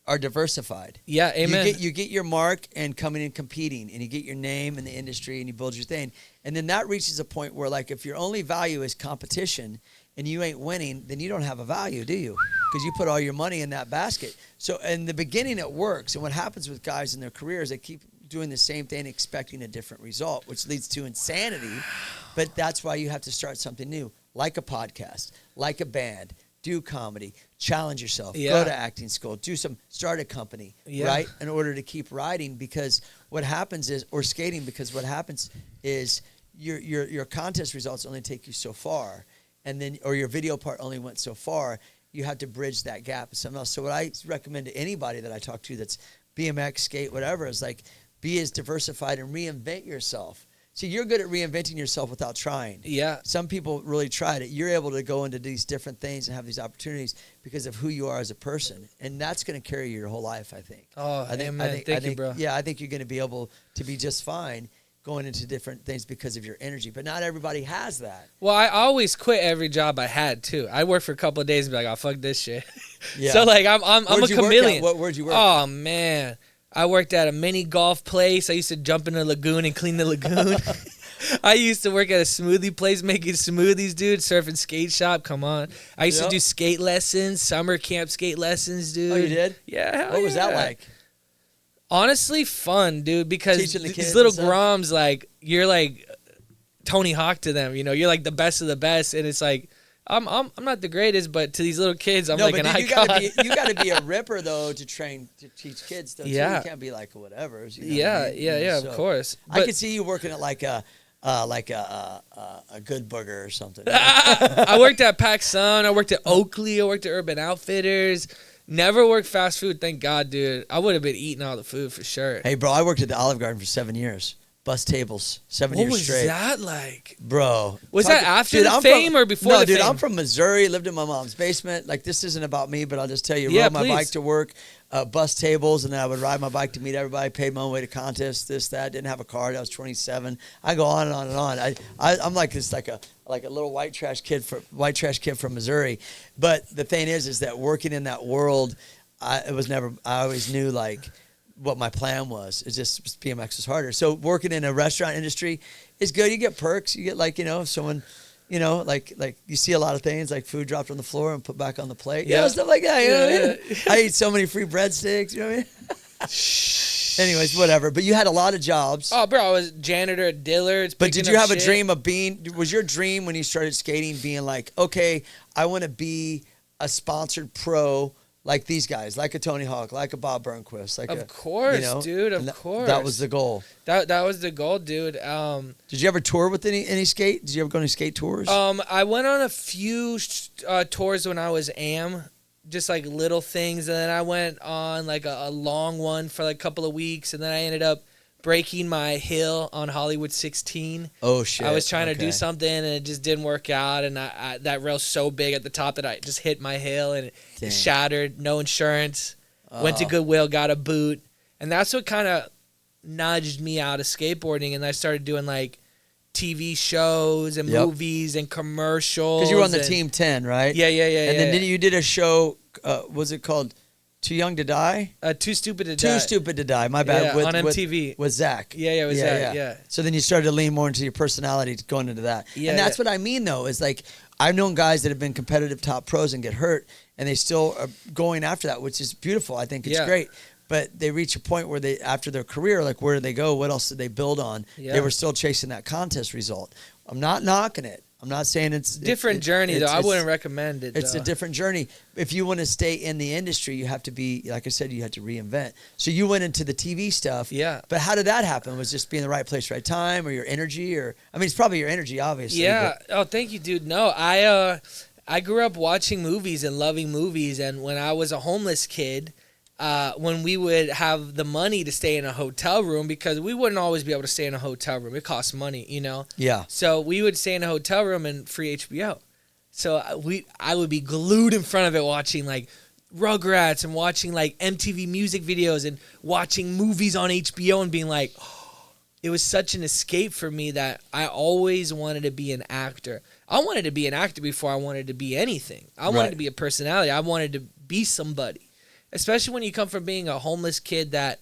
Are diversified. Yeah, amen. You get your mark and coming and competing, and you get your name in the industry, and you build your thing. And then that reaches a point where, like, if your only value is competition and you ain't winning, then you don't have a value, do you? Because you put all your money in that basket. So in the beginning, it works. And what happens with guys in their careers, they keep doing the same thing, expecting a different result, which leads to insanity. But that's why you have to start something new, like a podcast, like a band, do comedy, challenge yourself, go to acting school, start a company, right? In order to keep riding, because what happens is, or skating, because what happens is your contest results only take you so far. And then, or your video part only went so far, you have to bridge that gap with something else. So what I recommend to anybody that I talk to that's BMX, skate, whatever, is like, be as diversified and reinvent yourself. See, you're good at reinventing yourself without trying. Yeah. Some people really tried it. You're able to go into these different things and have these opportunities because of who you are as a person. And that's going to carry you your whole life, I think. Oh, amen. Thank you, bro. Yeah, I think you're going to be able to be just fine going into different things because of your energy. But not everybody has that. Well, I always quit every job I had, too. I worked for a couple of days and be like, oh, fuck this shit. Yeah. So, like, I'm a chameleon. Where'd you work? Oh, man. I worked at a mini golf place. I used to jump in the lagoon and clean the lagoon. I used to work at a smoothie place making smoothies, dude. Surfing skate shop. Come on. I used to do skate lessons, summer camp skate lessons, dude. Oh, you did? Yeah. What was that like? Honestly, fun, dude. Because Teaching the kids these little and stuff? groms, like, you're like Tony Hawk to them. You know, you're like the best of the best, and it's like I'm not the greatest, but to these little kids, I'm like an icon. You got to be a ripper though to teach kids. Though, yeah, you can't be like whatever. You know yeah, what I mean? yeah, So, of course. I But could see you working at like a Good Burger or something. I worked at PacSun. I worked at Oakley. I worked at Urban Outfitters. Never worked fast food, thank God, dude. I would have been eating all the food for sure. Hey, bro, I worked at the Olive Garden for 7 years. Bus tables, 7 years straight. What was that like? Bro. Was that after the fame or before the fame? No, dude, I'm from Missouri, lived in my mom's basement. Like, this isn't about me, but I'll just tell you, Yeah, rode my please. bike to work, bus tables, and then I would ride my bike to meet everybody, paid my own way to contests, this, that. Didn't have a card. I was 27. I go on and on and on. I'm like this, like a little white trash kid from Missouri. But the thing is that working in that world, I always knew, like, what my plan was. It's just BMX was harder. So working in a restaurant industry is good. You get perks. You get like, if someone, like you see a lot of things like food dropped on the floor and put back on the plate. Yeah, stuff like that. You know what I mean? I eat so many free breadsticks. You know what I mean? Anyways, whatever. But you had a lot of jobs. Oh, bro, I was janitor at Dillard's. But did you have a dream of was your dream when you started skating being like, okay, I want to be a sponsored pro like these guys, like a Tony Hawk, like a Bob Burnquist, like of course, dude, of course. That was the goal. That was the goal, dude. Did you ever tour with any skate? Did you ever go on any skate tours? I went on a few tours when I was just like little things, and then I went on like a long one for like a couple of weeks, and then I ended up breaking my heel on Hollywood 16. Oh shit! I was trying to do something and it just didn't work out, and I that rail's so big at the top that I just hit my heel and it shattered. No insurance. Went to Goodwill, got a boot, and that's what kind of nudged me out of skateboarding, and I started doing like TV shows and movies and commercials. Because you were on the Team 10, right? Yeah. And then you did a show. Was it called Too Young to Die? Too Stupid to Die. Too Stupid to Die. My bad. Yeah, on MTV. With Zach. Yeah, with Zach. Yeah. So then you started to lean more into your personality going into that. Yeah, and that's what I mean, though, is like I've known guys that have been competitive top pros and get hurt, and they still are going after that, which is beautiful. I think it's great. But they reach a point where after their career, like where do they go? What else did they build on? Yeah. They were still chasing that contest result. I'm not knocking it. I'm not saying it's different journey though. I wouldn't recommend it. It's a different journey. If you want to stay in the industry, you have to be, like I said, you have to reinvent. So you went into the TV stuff. Yeah. But how did that happen? Was it just being in the right place, right time, or your energy, or it's probably your energy, obviously. Yeah. Oh, thank you, dude. No, I grew up watching movies and loving movies, and when I was a homeless kid, when we would have the money to stay in a hotel room, because we wouldn't always be able to stay in a hotel room. It costs money, Yeah. So we would stay in a hotel room and free HBO. So I would be glued in front of it watching like Rugrats and watching like MTV music videos and watching movies on HBO and being like, oh, it was such an escape for me that I always wanted to be an actor. I wanted to be an actor before I wanted to be anything. I wanted to be a personality. I wanted to be somebody. Especially when you come from being a homeless kid that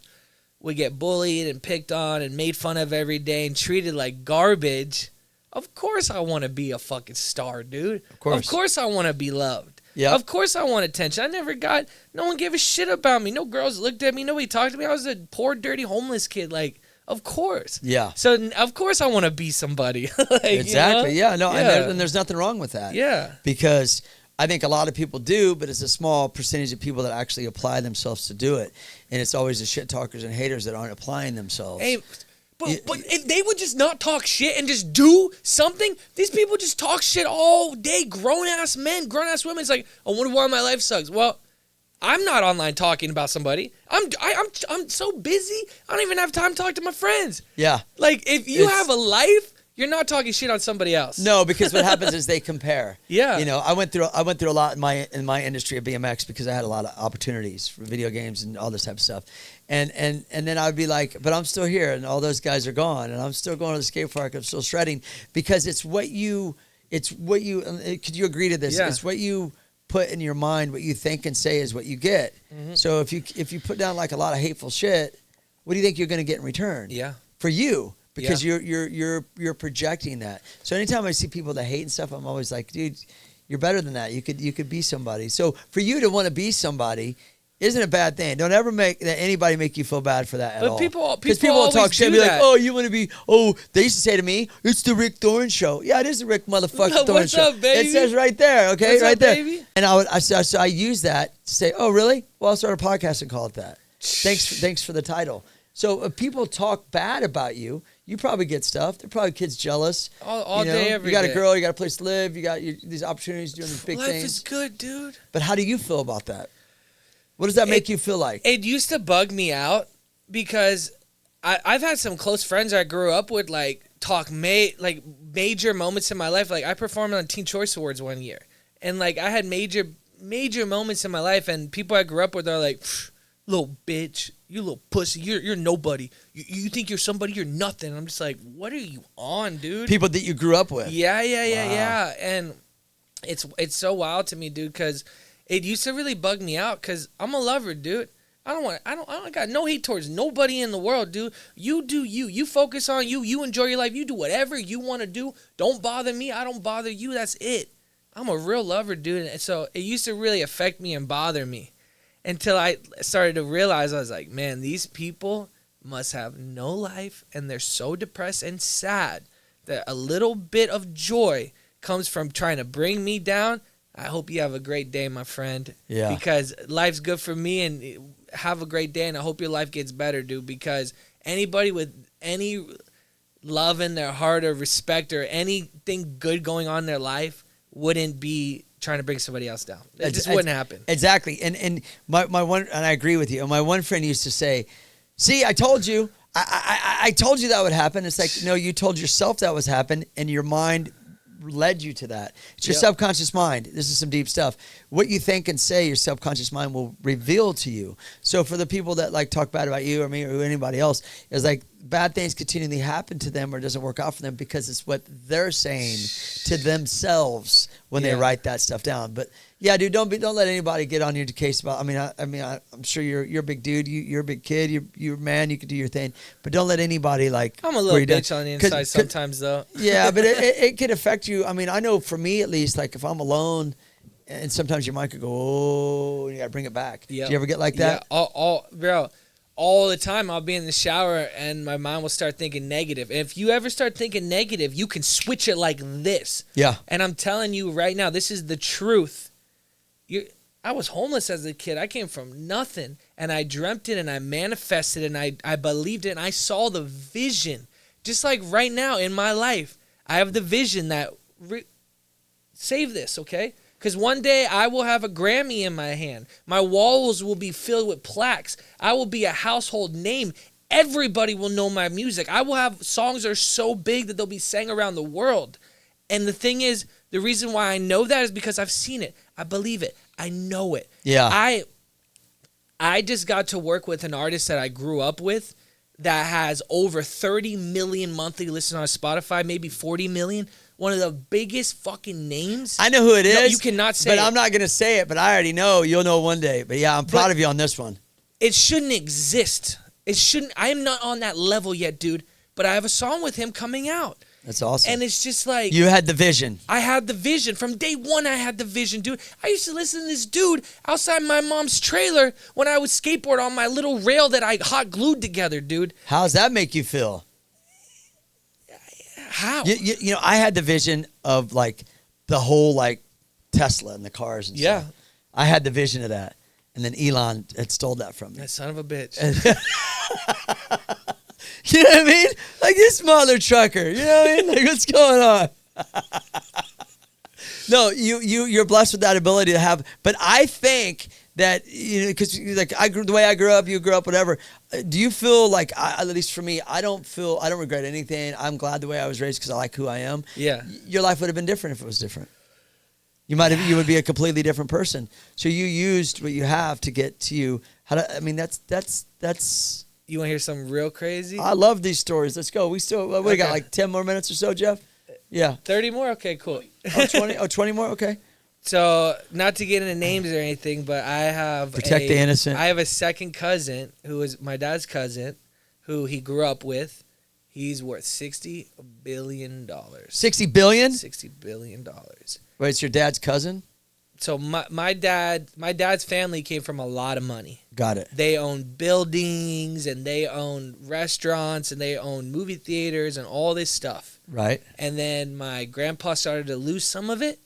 would get bullied and picked on and made fun of every day and treated like garbage. Of course I want to be a fucking star, dude. Of course I want to be loved. Yeah. Of course I want attention. No one gave a shit about me. No girls looked at me. Nobody talked to me. I was a poor, dirty, homeless kid. Like, of course. Yeah. So, of course I want to be somebody. Exactly. Yeah. No, and there's nothing wrong with that. Yeah. Because I think a lot of people do, but it's a small percentage of people that actually apply themselves to do it. And it's always the shit talkers and haters that aren't applying themselves. Hey, but if they would just not talk shit and just do something, these people just talk shit all day. Grown-ass men, grown-ass women. It's like, I wonder why my life sucks. Well, I'm not online talking about somebody. I'm so busy, I don't even have time to talk to my friends. Yeah. Like, if you have a life, you're not talking shit on somebody else. No, because what happens is they compare. Yeah. I went through a lot in my industry of BMX because I had a lot of opportunities for video games and all this type of stuff. And then I'd be like, but I'm still here and all those guys are gone and I'm still going to the skate park, I'm still shredding, because could you agree to this? Yeah. It's what you put in your mind, what you think and say is what you get. Mm-hmm. So if you put down like a lot of hateful shit, what do you think you're going to get in return? Yeah. For you. Because you're projecting that. So anytime I see people that hate and stuff, I'm always like, dude, you're better than that. You could be somebody. So for you to want to be somebody isn't a bad thing. Don't ever make anybody make you feel bad for that at all. Because people will talk shit and be like, oh, you want to be, they used to say to me, it's the Rick Thorne show. Yeah, it is the Rick motherfucking Thorne show. What's up, baby? It says right there, okay? What's right up, there. Baby? And I use that to say, oh, really? Well, I'll start a podcast and call it that. Thanks for the title. So if people talk bad about you, you probably get stuff. There are probably kids jealous. All day, every day. You got a girl, you got a place to live, you got these opportunities doing these big things. Life is good, dude. But how do you feel about that? What does that make you feel like? It used to bug me out because I've had some close friends I grew up with talk major moments in my life. Like I performed on Teen Choice Awards one year. And I had major moments in my life, and people I grew up with are like, little bitch, you little pussy, you're nobody. You think you're somebody, you're nothing. I'm just like, what are you on, dude? People that you grew up with. Yeah. And it's so wild to me, dude, because it used to really bug me out because I'm a lover, dude. I got no hate towards nobody in the world, dude. You do you. You focus on you. You enjoy your life. You do whatever you want to do. Don't bother me. I don't bother you. That's it. I'm a real lover, dude. And so it used to really affect me and bother me until I started to realize, I was like, man, these people must have no life, and they're so depressed and sad that a little bit of joy comes from trying to bring me down. I hope you have a great day, my friend. Yeah. Because life's good for me, and have a great day, and I hope your life gets better, dude. Because anybody with any love in their heart or respect or anything good going on in their life wouldn't be trying to bring somebody else down. It just wouldn't happen. Exactly. And my one, and I agree with you. And my one friend used to say, see, I told you. I told you that would happen. It's like, no, you told yourself that was happen, and your mind led you to that. It's your subconscious mind. This is some deep stuff. What you think and say, your subconscious mind will reveal to you. So for the people that like talk bad about you or me or anybody else, it's like bad things continually happen to them or it doesn't work out for them because it's what they're saying to themselves when they write that stuff down. But yeah, dude, don't let anybody get on your case about. I'm sure you're a big dude. You're a big kid. You're a man. You can do your thing. But don't let anybody like. I'm a little bitch on the inside sometimes, though. Yeah, but it could affect you. I mean, I know for me at least, like if I'm alone, and sometimes your mind could go, oh, you got to bring it back. Yep. Do you ever get like that? Yeah, all the time. I'll be in the shower and my mind will start thinking negative. And if you ever start thinking negative, you can switch it like this. Yeah. And I'm telling you right now, this is the truth. I was homeless as a kid. I came from nothing, and I dreamt it, and I manifested it, and I believed it, and I saw the vision. Just like right now in my life, I have the vision that save this, okay? Because one day I will have a Grammy in my hand. My walls will be filled with plaques. I will be a household name. Everybody will know my music. I will have songs that are so big that they'll be sang around the world. And the thing is, the reason why I know that is because I've seen it. I believe it. I know it. Yeah. I just got to work with an artist that I grew up with that has over 30 million monthly listeners on Spotify, maybe 40 million. One of the biggest fucking names. I know who it is. No, you cannot say it. But I'm not going to say it, but I already know. You'll know one day. But yeah, I'm proud of you on this one. It shouldn't exist. I am not on that level yet, dude. But I have a song with him coming out. That's awesome. And it's just like... You had the vision. I had the vision. From day one, I had the vision, dude. I used to listen to this dude outside my mom's trailer when I would skateboard on my little rail that I hot glued together, dude. How does that make you feel? How? You know, I had the vision of, like, the whole, like, Tesla and the cars and stuff. I had the vision of that. And then Elon had stole that from me. That son of a bitch. You know what I mean? Like this mother trucker. You know what I mean? Like what's going on? No, you're blessed with that ability to have. But I think that because like the way I grew up, you grew up, whatever. Do you feel like at least for me, I don't regret anything. I'm glad the way I was raised because I like who I am. Yeah. Your life would have been different if it was different. You would be a completely different person. So you used what you have to get to you. That's. You want to hear something real crazy? I love these stories. Let's go. We got like 10 more minutes or so, Jeff? Yeah. 30 more? Okay, cool. 20? 20 more? Okay. So, not to get into names or anything, but I have... Protect the innocent. I have a second cousin who is my dad's cousin who he grew up with. He's worth $60 billion. 60 billion? $60 billion. Wait, it's your dad's cousin? So my dad's family came from a lot of money. Got it. They own buildings and they own restaurants and they own movie theaters and all this stuff. Right. And then my grandpa started to lose some of it.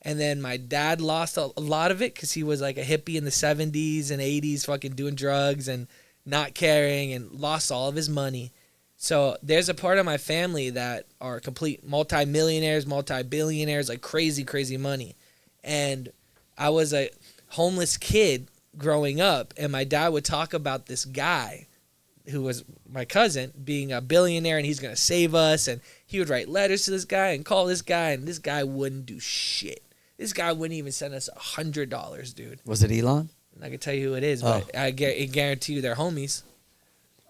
And then my dad lost a lot of it because he was like a hippie in the 70s and 80s fucking doing drugs and not caring and lost all of his money. So there's a part of my family that are complete multi-millionaires, multi-billionaires, like crazy, crazy money. And I was a homeless kid growing up, and my dad would talk about this guy who was my cousin being a billionaire, and he's going to save us, and he would write letters to this guy and call this guy, and this guy wouldn't do shit. This guy wouldn't even send us $100, dude. Was it Elon? I can tell you who it is, but I guarantee you they're homies.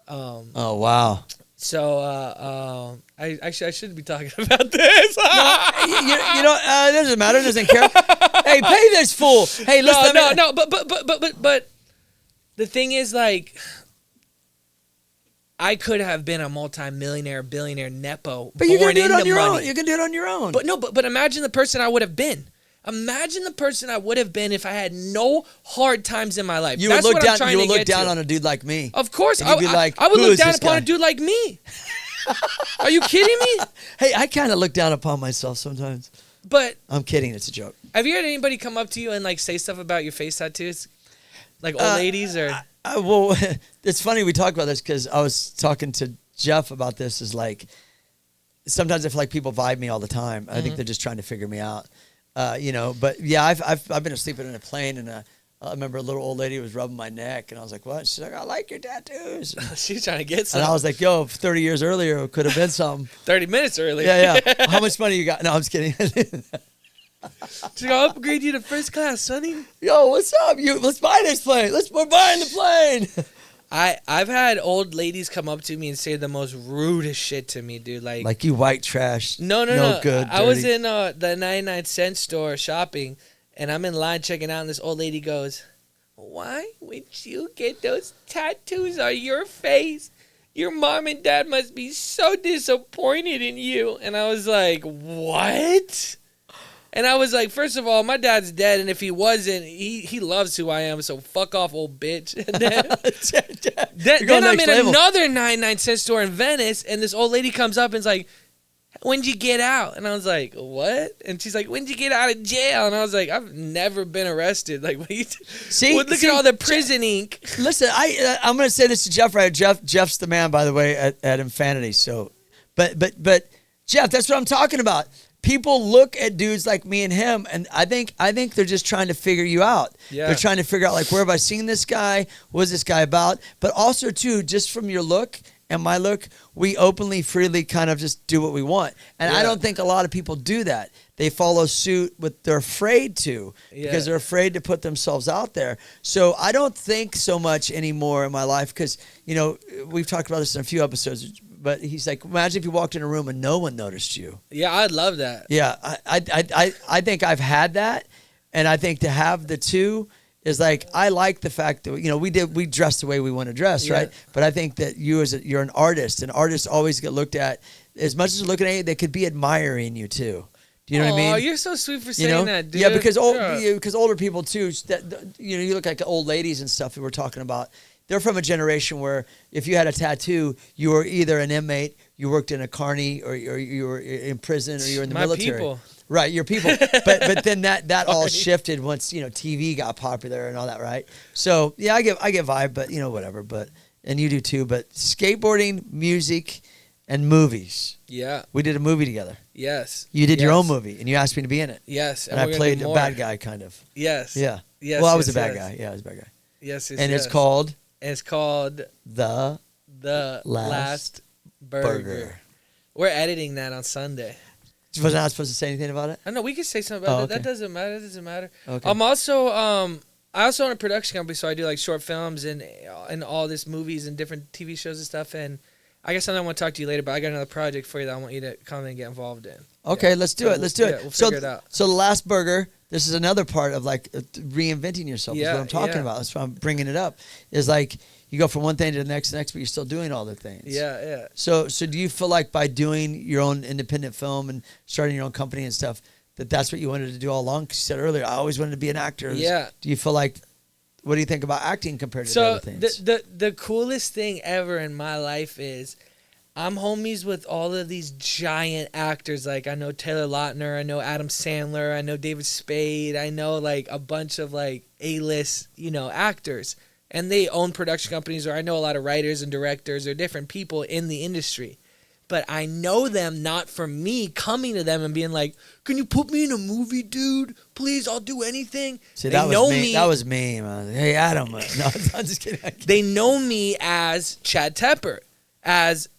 Oh, wow. So, I should be talking about this. No, it doesn't matter. It doesn't care. Hey, pay this fool. Hey, listen. But the thing is, like, I could have been a multi-millionaire, billionaire nepo. But you're gonna born do it on into your money. own. You're gonna do it on your own. But no, but imagine the person I would have been. Imagine the person I would have been if I had no hard times in my life. you That's would what look I'm down. trying You to would look get down to. on a dude like me. Of course, And you'd be like, I would "Who look is down this upon guy?" a dude like me. Are you kidding me? Hey, I kind of look down upon myself sometimes. But I'm kidding. It's a joke. have you had anybody come up to you and like say stuff about your face tattoos, like old ladies or? Well, it's funny we talk about this because I was talking to Jeff about this. Is like sometimes I feel like people vibe me all the time. I think they're just trying to figure me out, you know. But yeah, I've been sleeping in a plane and I remember a little old lady was rubbing my neck and I was like, "What?" She's like, "I like your tattoos." She's trying to get some. And I was like, "Yo, 30 years earlier it could have been something." 30 minutes early. Yeah, yeah. How much money you got? No, I'm just kidding. She's gonna upgrade you to first class, sonny. Yo, what's up? Let's buy this plane. We're buying the plane. I've had old ladies come up to me and say the most rudest shit to me, dude. Like You white trash. no. Good. I was dirty. in the 99-cent store shopping, and I'm in line checking out, and this old lady goes, "Why would you get those tattoos on your face? Your mom and dad must be so disappointed in you." And I was like, "What?" And I was like, first of all, my dad's dead, and if he wasn't, he loves who I am, so fuck off, old bitch. And then I'm in another 99-cent store in Venice, and this old lady comes up and is like, "When'd you get out?" And I was like, "What?" And she's like, "When'd you get out of jail?" And I was like, "I've never been arrested." Like, what you look at all the prison ink. Listen, I'm going to say this to Jeff right. Jeff's the man, by the way, at Infanity. So, but Jeff, that's what I'm talking about. People look at dudes like me and him, and I think they're just trying to figure you out. Yeah. They're trying to figure out, like, where have I seen this guy? What is this guy about? But also, too, just from your look and my look, we openly, freely kind of just do what we want. And I don't think a lot of people do that. They follow suit, but they're afraid to because they're afraid to put themselves out there. So I don't think so much anymore in my life because, you know, we've talked about this in a few episodes, but he's like, imagine if you walked in a room and no one noticed you. Yeah, I'd love that. Yeah, I think I've had that, and I think to have the two is like, I like the fact that, you know, we dress the way we want to dress, right? But I think that you're an artist, and artists always get looked at, as much as they're looking at you, they could be admiring you too. Do you know what I mean? Oh, you're so sweet for saying that, dude. Yeah, because older people too, you know, you look like old ladies and stuff that we're talking about. They're from a generation where if you had a tattoo, you were either an inmate, you worked in a carny, or you were in prison, or you were in the military. People. Right, your people. but then that all shifted once, you know, TV got popular and all that, right? So yeah, I get vibe, but you know, whatever. But and you do too. But skateboarding, music, and movies. Yeah. We did a movie together. Yes. You did your own movie, and you asked me to be in it. Yes. And I played a bad guy, kind of. Yes. Yeah. Yes. Well, I was a bad guy. Yeah, I was a bad guy. Yes. And it's called The Last Burger. Burger. We're editing that on Sunday. Was I not supposed to say anything about it? I know we could say something about Oh, that. okay. That doesn't matter. That doesn't matter. Okay. I'm also I also own a production company, so I do like short films and all this movies and different TV shows and stuff. And I guess I want to talk to you later, but I got another project for you that I want you to come and get involved in. Okay, Yeah. let's do So it. Let's do it. We'll figure it out. So the last burger, this is another part of like reinventing yourself. Is what I'm talking about. That's why I'm bringing it up. Is like you go from one thing to the next, but you're still doing all the things. Yeah. So do you feel like by doing your own independent film and starting your own company and stuff, that's what you wanted to do all along? Because you said earlier, I always wanted to be an actor. Yeah. Do you feel like, what do you think about acting compared to the other things? The coolest thing ever in my life is I'm homies with all of these giant actors. Like I know Taylor Lautner, I know Adam Sandler, I know David Spade, I know like a bunch of like A-list, you know, actors. And they own production companies, or I know a lot of writers and directors or different people in the industry. But I know them not from me coming to them and being like, "Can you put me in a movie, dude? Please, I'll do anything." See, they that was know me. That was me, man. Hey, Adam. No, I'm just kidding. They know me as Chad Tepper, as,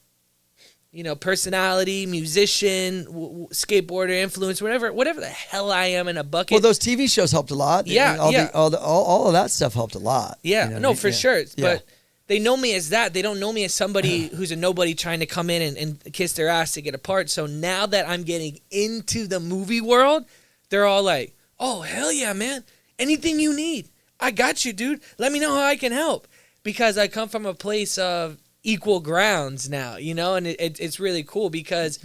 you know, personality, musician, skateboarder, influencer, whatever the hell I am in a bucket. Well, those TV shows helped a lot. Yeah, all of that stuff helped a lot. Yeah, you know no, what I mean? for sure. Yeah. But they know me as that. They don't know me as somebody who's a nobody trying to come in and kiss their ass to get a part. So now that I'm getting into the movie world, they're all like, "Oh, hell yeah, man. Anything you need. I got you, dude. Let me know how I can help. Because I come from a place of equal grounds now, you know, and it's really cool because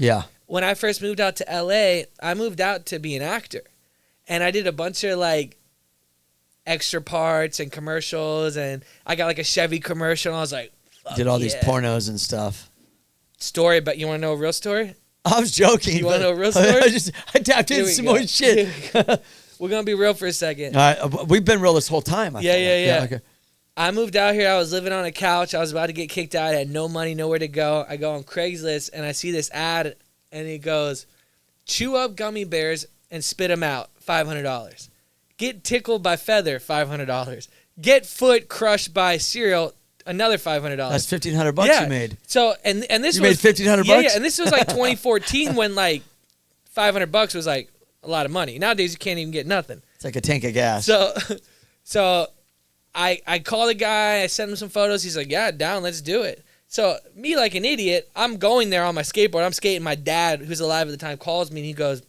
when I first moved out to LA, I moved out to be an actor. And I did a bunch of like extra parts and commercials, and I got like a Chevy commercial, and I was like, did all these pornos and stuff. Story, but you want to know a real story? I was joking. You want to know a real story? I tapped into some more shit. We're going to be real for a second. All right, we've been real this whole time. Yeah. Okay. I moved out here. I was living on a couch. I was about to get kicked out. I had no money, nowhere to go. I go on Craigslist, and I see this ad, and it goes, chew up gummy bears and spit them out, $500. Get tickled by feather, $500. Get foot crushed by cereal, another $500. That's $1,500 you made. So and this you was made $1,500. Yeah, and this was like 2014 when like $500 was like a lot of money. Nowadays you can't even get nothing. It's like a tank of gas. So I called the guy. I sent him some photos. He's like, yeah, down, let's do it. So me like an idiot, I'm going there on my skateboard. I'm skating. My dad, who's alive at the time, calls me and he goes,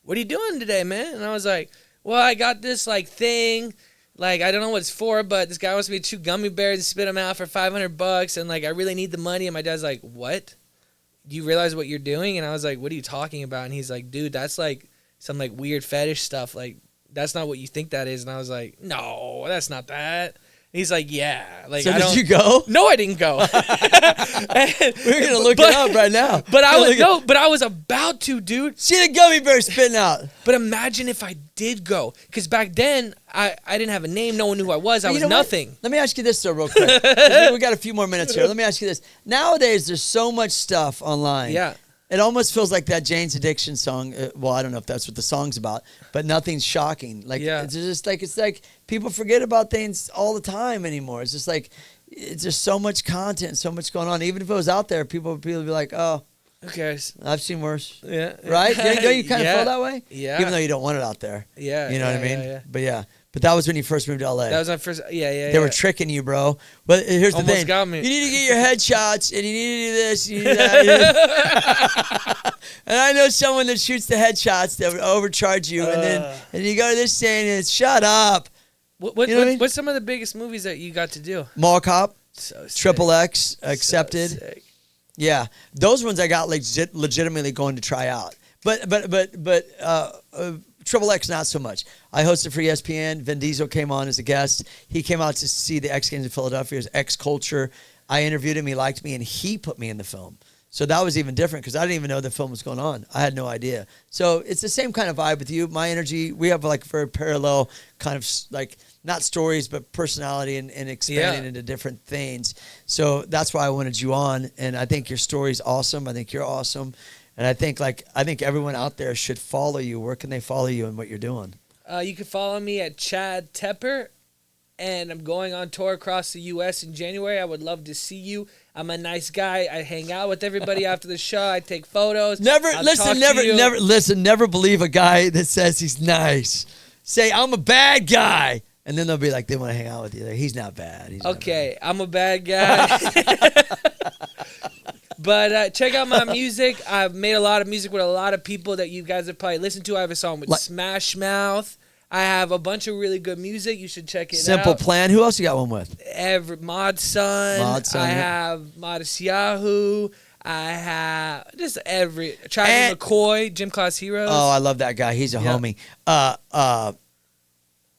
"What are you doing today, man?" And I was like, "Well, I got this like thing. Like, I don't know what it's for, but this guy wants me to chew gummy bears and spit them out for $500, and like I really need the money." And my dad's like, "What? Do you realize what you're doing?" And I was like, "What are you talking about?" And he's like, "Dude, that's like some like weird fetish stuff. Like, that's not what you think that is." And I was like, "No, that's not that." And he's like, "Yeah." Like, so did you go? No, I didn't go. We're gonna look it up right now. But I was about to, dude. See the gummy bear spitting out. But imagine if I did go, because back then I didn't have a name. No one knew who I was. I was nothing. What? Let me ask you this though, real quick. We got a few more minutes here. Let me ask you this. Nowadays, there's so much stuff online. Yeah. It almost feels like that Jane's Addiction song. Well, I don't know if that's what the song's about, but nothing's shocking. Like, it's just like, it's like people forget about things all the time anymore. It's just like, it's just so much content, so much going on. Even if it was out there, people would be like, "Oh, who cares? I've seen worse." Yeah. Right? Don't you kind of feel that way? Yeah. Even though you don't want it out there. Yeah. You know what I mean? Yeah. But yeah. But that was when you first moved to LA. That was my first. Yeah. They were tricking you, bro. But here's the thing: got me. you need to get your headshots, and you need to do this, you need to do that. And I know someone that shoots the headshots that would overcharge you, and you go to this thing, and it's shut up. What's some of the biggest movies that you got to do? Mall Cop, so sick. Triple X, Accepted. So sick. Yeah, those ones I got legitimately going to try out. But Triple X, not so much. I hosted for ESPN. Vin Diesel came on as a guest. He came out to see the X Games in Philadelphia. It was X Culture. I interviewed him. He liked me, and he put me in the film. So that was even different because I didn't even know the film was going on. I had no idea. So it's the same kind of vibe with you. My energy, we have like very parallel kind of like, not stories, but personality and expanding into different things. So that's why I wanted you on. And I think your story's awesome. I think you're awesome. And I think everyone out there should follow you. Where can they follow you and what you're doing? You can follow me at Chad Tepper, and I'm going on tour across the U.S. in January. I would love to see you. I'm a nice guy. I hang out with everybody after the show. I take photos. Never believe a guy that says he's nice. Say, "I'm a bad guy." And then they'll be like, they want to hang out with you. He's not bad. I'm a bad guy. But check out my music. I've made a lot of music with a lot of people that you guys have probably listened to. I have a song with Smash Mouth. I have a bunch of really good music. You should check it out. Simple Plan. Who else you got one with? Mod Sun. I have Modest Yahoo. I have just Travis McCoy, Gym Class Heroes. Oh, I love that guy. He's a homie.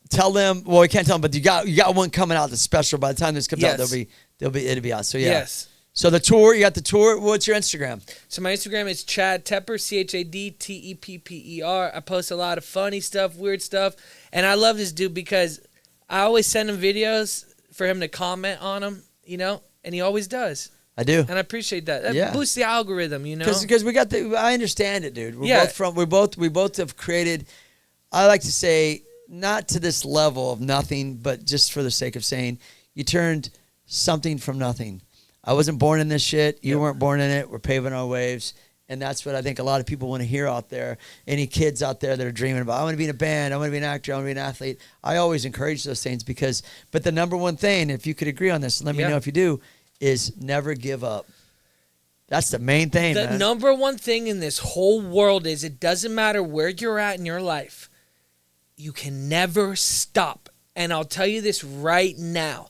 Tell them. Well, we can't tell them, but you got one coming out that's special. By the time this comes out, it'll be out. So yeah. Yes. So the tour, you got the tour. What's your Instagram? So my Instagram is Chad Tepper, ChadTepper. I post a lot of funny stuff, weird stuff, and I love this dude because I always send him videos for him to comment on them, and he always does. I do, and I appreciate that. That boosts the algorithm, Because we got I understand it, dude. We both have created. I like to say, not to this level of nothing, but just for the sake of saying, you turned something from nothing. I wasn't born in this shit. You weren't born in it. We're paving our waves. And that's what I think a lot of people want to hear out there. Any kids out there that are dreaming about, I want to be in a band, I want to be an actor, I want to be an athlete. I always encourage those things but the number one thing, if you could agree on this, let me know if you do, is never give up. That's the main thing, man. The number one thing in this whole world is it doesn't matter where you're at in your life. You can never stop And I'll tell you this right now.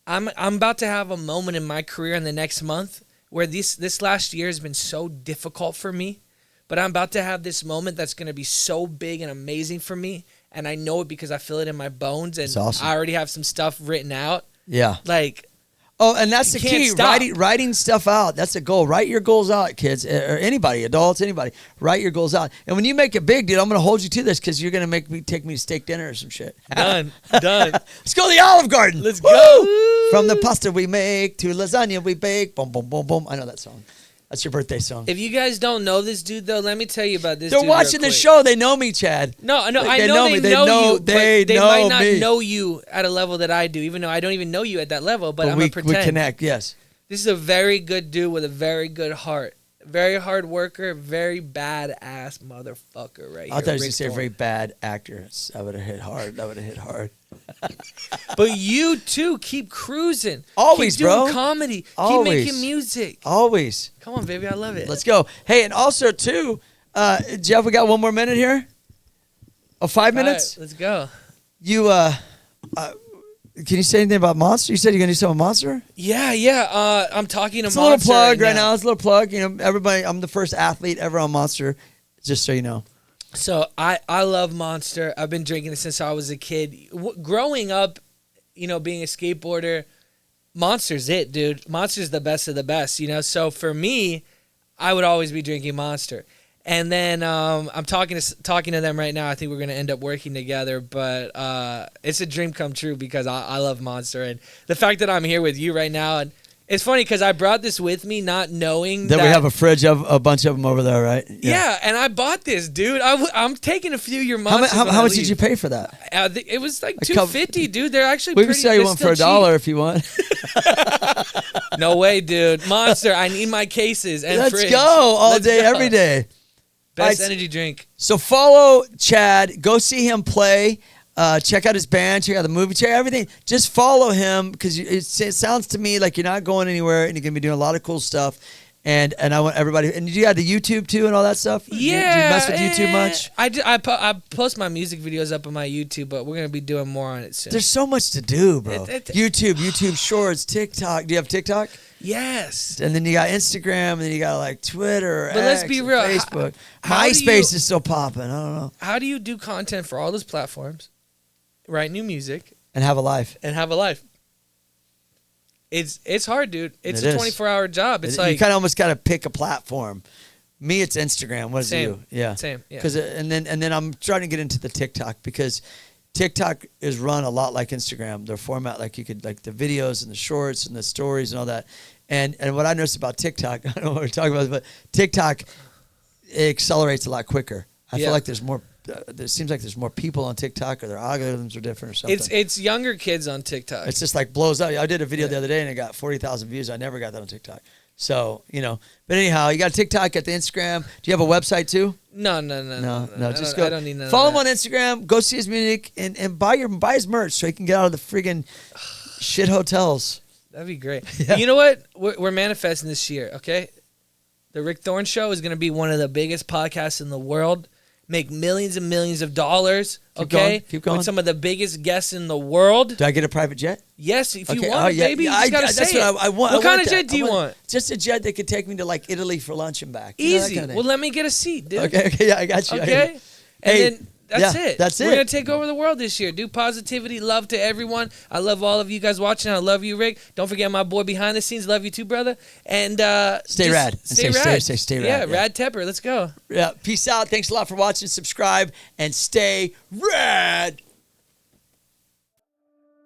I'm about to have a moment in my career in the next month where this last year has been so difficult for me, but I'm about to have this moment that's going to be so big and amazing for me, and I know it because I feel it in my bones, and awesome. I already have some stuff written out. Yeah. Like, oh, and that's you the can't key. stop. Writing stuff out. That's the goal. Write your goals out, kids, or anybody, adults, anybody. Write your goals out. And when you make it big, dude, I'm going to hold you to this because you're going to take me to steak dinner or some shit. done. Let's go to the Olive Garden. Let's Woo! go. From the pasta we make to lasagna we bake. Boom, boom, boom, boom. I know that song. That's your birthday song. If you guys don't know this dude, though, let me tell you about this They're dude watching real the quick. show. They know me, Chad. No, Like, I know me. they know you, They but they know might not me. know you at a level that I do, even though I don't even know you at that level, but I'm going to we pretend. connect, yes. This is a very good dude with a very good heart. Very hard worker, very badass motherfucker right here. I thought you were going Rick to say a Thorne. very bad actor. I would have hit hard. But you, too, keep cruising. Always, keep doing bro. comedy. Always. Keep making music. Always. Come on, baby. I love it. Let's go. Hey, and also, too, Jeff, we got one more minute here. Oh, 5 minutes? All right, let's go. You, can you say anything about Monster? You said you're going to do something with Monster? Yeah. I'm talking to It's a little Monster plug right now. now. It's a little plug. You know, everybody, I'm the first athlete ever on Monster, just so you know. So I love Monster. I've been drinking it since I was a kid. Growing up, you know, being a skateboarder, Monster's it, dude. Monster's the best of the best, you know. So for me, I would always be drinking Monster. And then I'm talking to them right now. I think we're gonna end up working together, but it's a dream come true because I love Monster, and the fact that I'm here with you right now, and it's funny because I brought this with me, not knowing That we have a fridge of a bunch of them over there, right? Yeah, and I bought this, dude. I'm taking a few of your Monsters. How much did you pay for that? It was like couple- $2.50, dude. They're actually We can pretty. sell you they're one still for $1 if you want. cheap. No way, dude. Monster. I need my cases and Let's fridge. go all Let's day, go. every day. Best Alright, energy drink. So follow Chad. Go see him play. Check out his band. Check out the movie. Check out everything. Just follow him because it sounds to me like you're not going anywhere and you're gonna be doing a lot of cool stuff. And I want everybody. And you got the YouTube too and all that stuff. Yeah. Do you mess with YouTube much? I post my music videos up on my YouTube, but we're gonna be doing more on it soon. There's so much to do, bro. YouTube Shorts, TikTok. Do you have TikTok? Yes. And then you got Instagram, and then you got like Twitter, But let's X, be and real. Facebook. How do MySpace you- is still popping. I don't know. How do you do content for all those platforms, write new music, And have a life. and have a life? It's hard, dude. It's It a is. 24-hour job. It's you like kind of almost got to pick a platform. Me, it's Instagram. What is it Same. you? Yeah, Same, yeah. Because and then I'm trying to get into the TikTok because TikTok is run a lot like Instagram. Their format, like you could like the videos and the shorts and the stories and all that. And what I noticed about TikTok, I don't know what we're talking about, but TikTok it accelerates a lot quicker. I Yeah. feel like there's more. It seems like there's more people on TikTok, or their algorithms are different, or something. it's younger kids on TikTok. It's just like blows up. I did a video the other day and it got 40,000 views. I never got that on TikTok. So, you know, but anyhow, you got TikTok, got the Instagram. Do you have a website too? No. Just I go. don't need none Follow of him that. on Instagram, go see his music and buy his merch so he can get out of the friggin' shit hotels. That'd be great. Yeah. You know what? We're manifesting this year, okay? The Rick Thorne Show is going to be one of the biggest podcasts in the world. Make millions and millions of dollars, okay? Keep going. With some of the biggest guests in the world. Do I get a private jet? Yes, if you Okay. want, baby. You just got to say that's what it. I want. What I kind want of that. jet do you want? Just a jet that could take me to like Italy for lunch and back. You know, that Easy. kind of thing. Well, let me get a seat, dude. Okay, yeah, I got you. I hear Okay? you. And Hey, then that's yeah, it. that's We're it. going to take over the world this year. Do positivity, love to everyone. I love all of you guys watching. I love you, Rick. Don't forget my boy behind the scenes. Love you too, brother. And Stay rad. Stay And rad. stay rad, Yeah, yeah. Rad Tepper. Let's go. Yeah, peace out. Thanks a lot for watching. Subscribe and stay rad.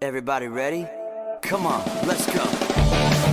Everybody ready? Come on, let's go.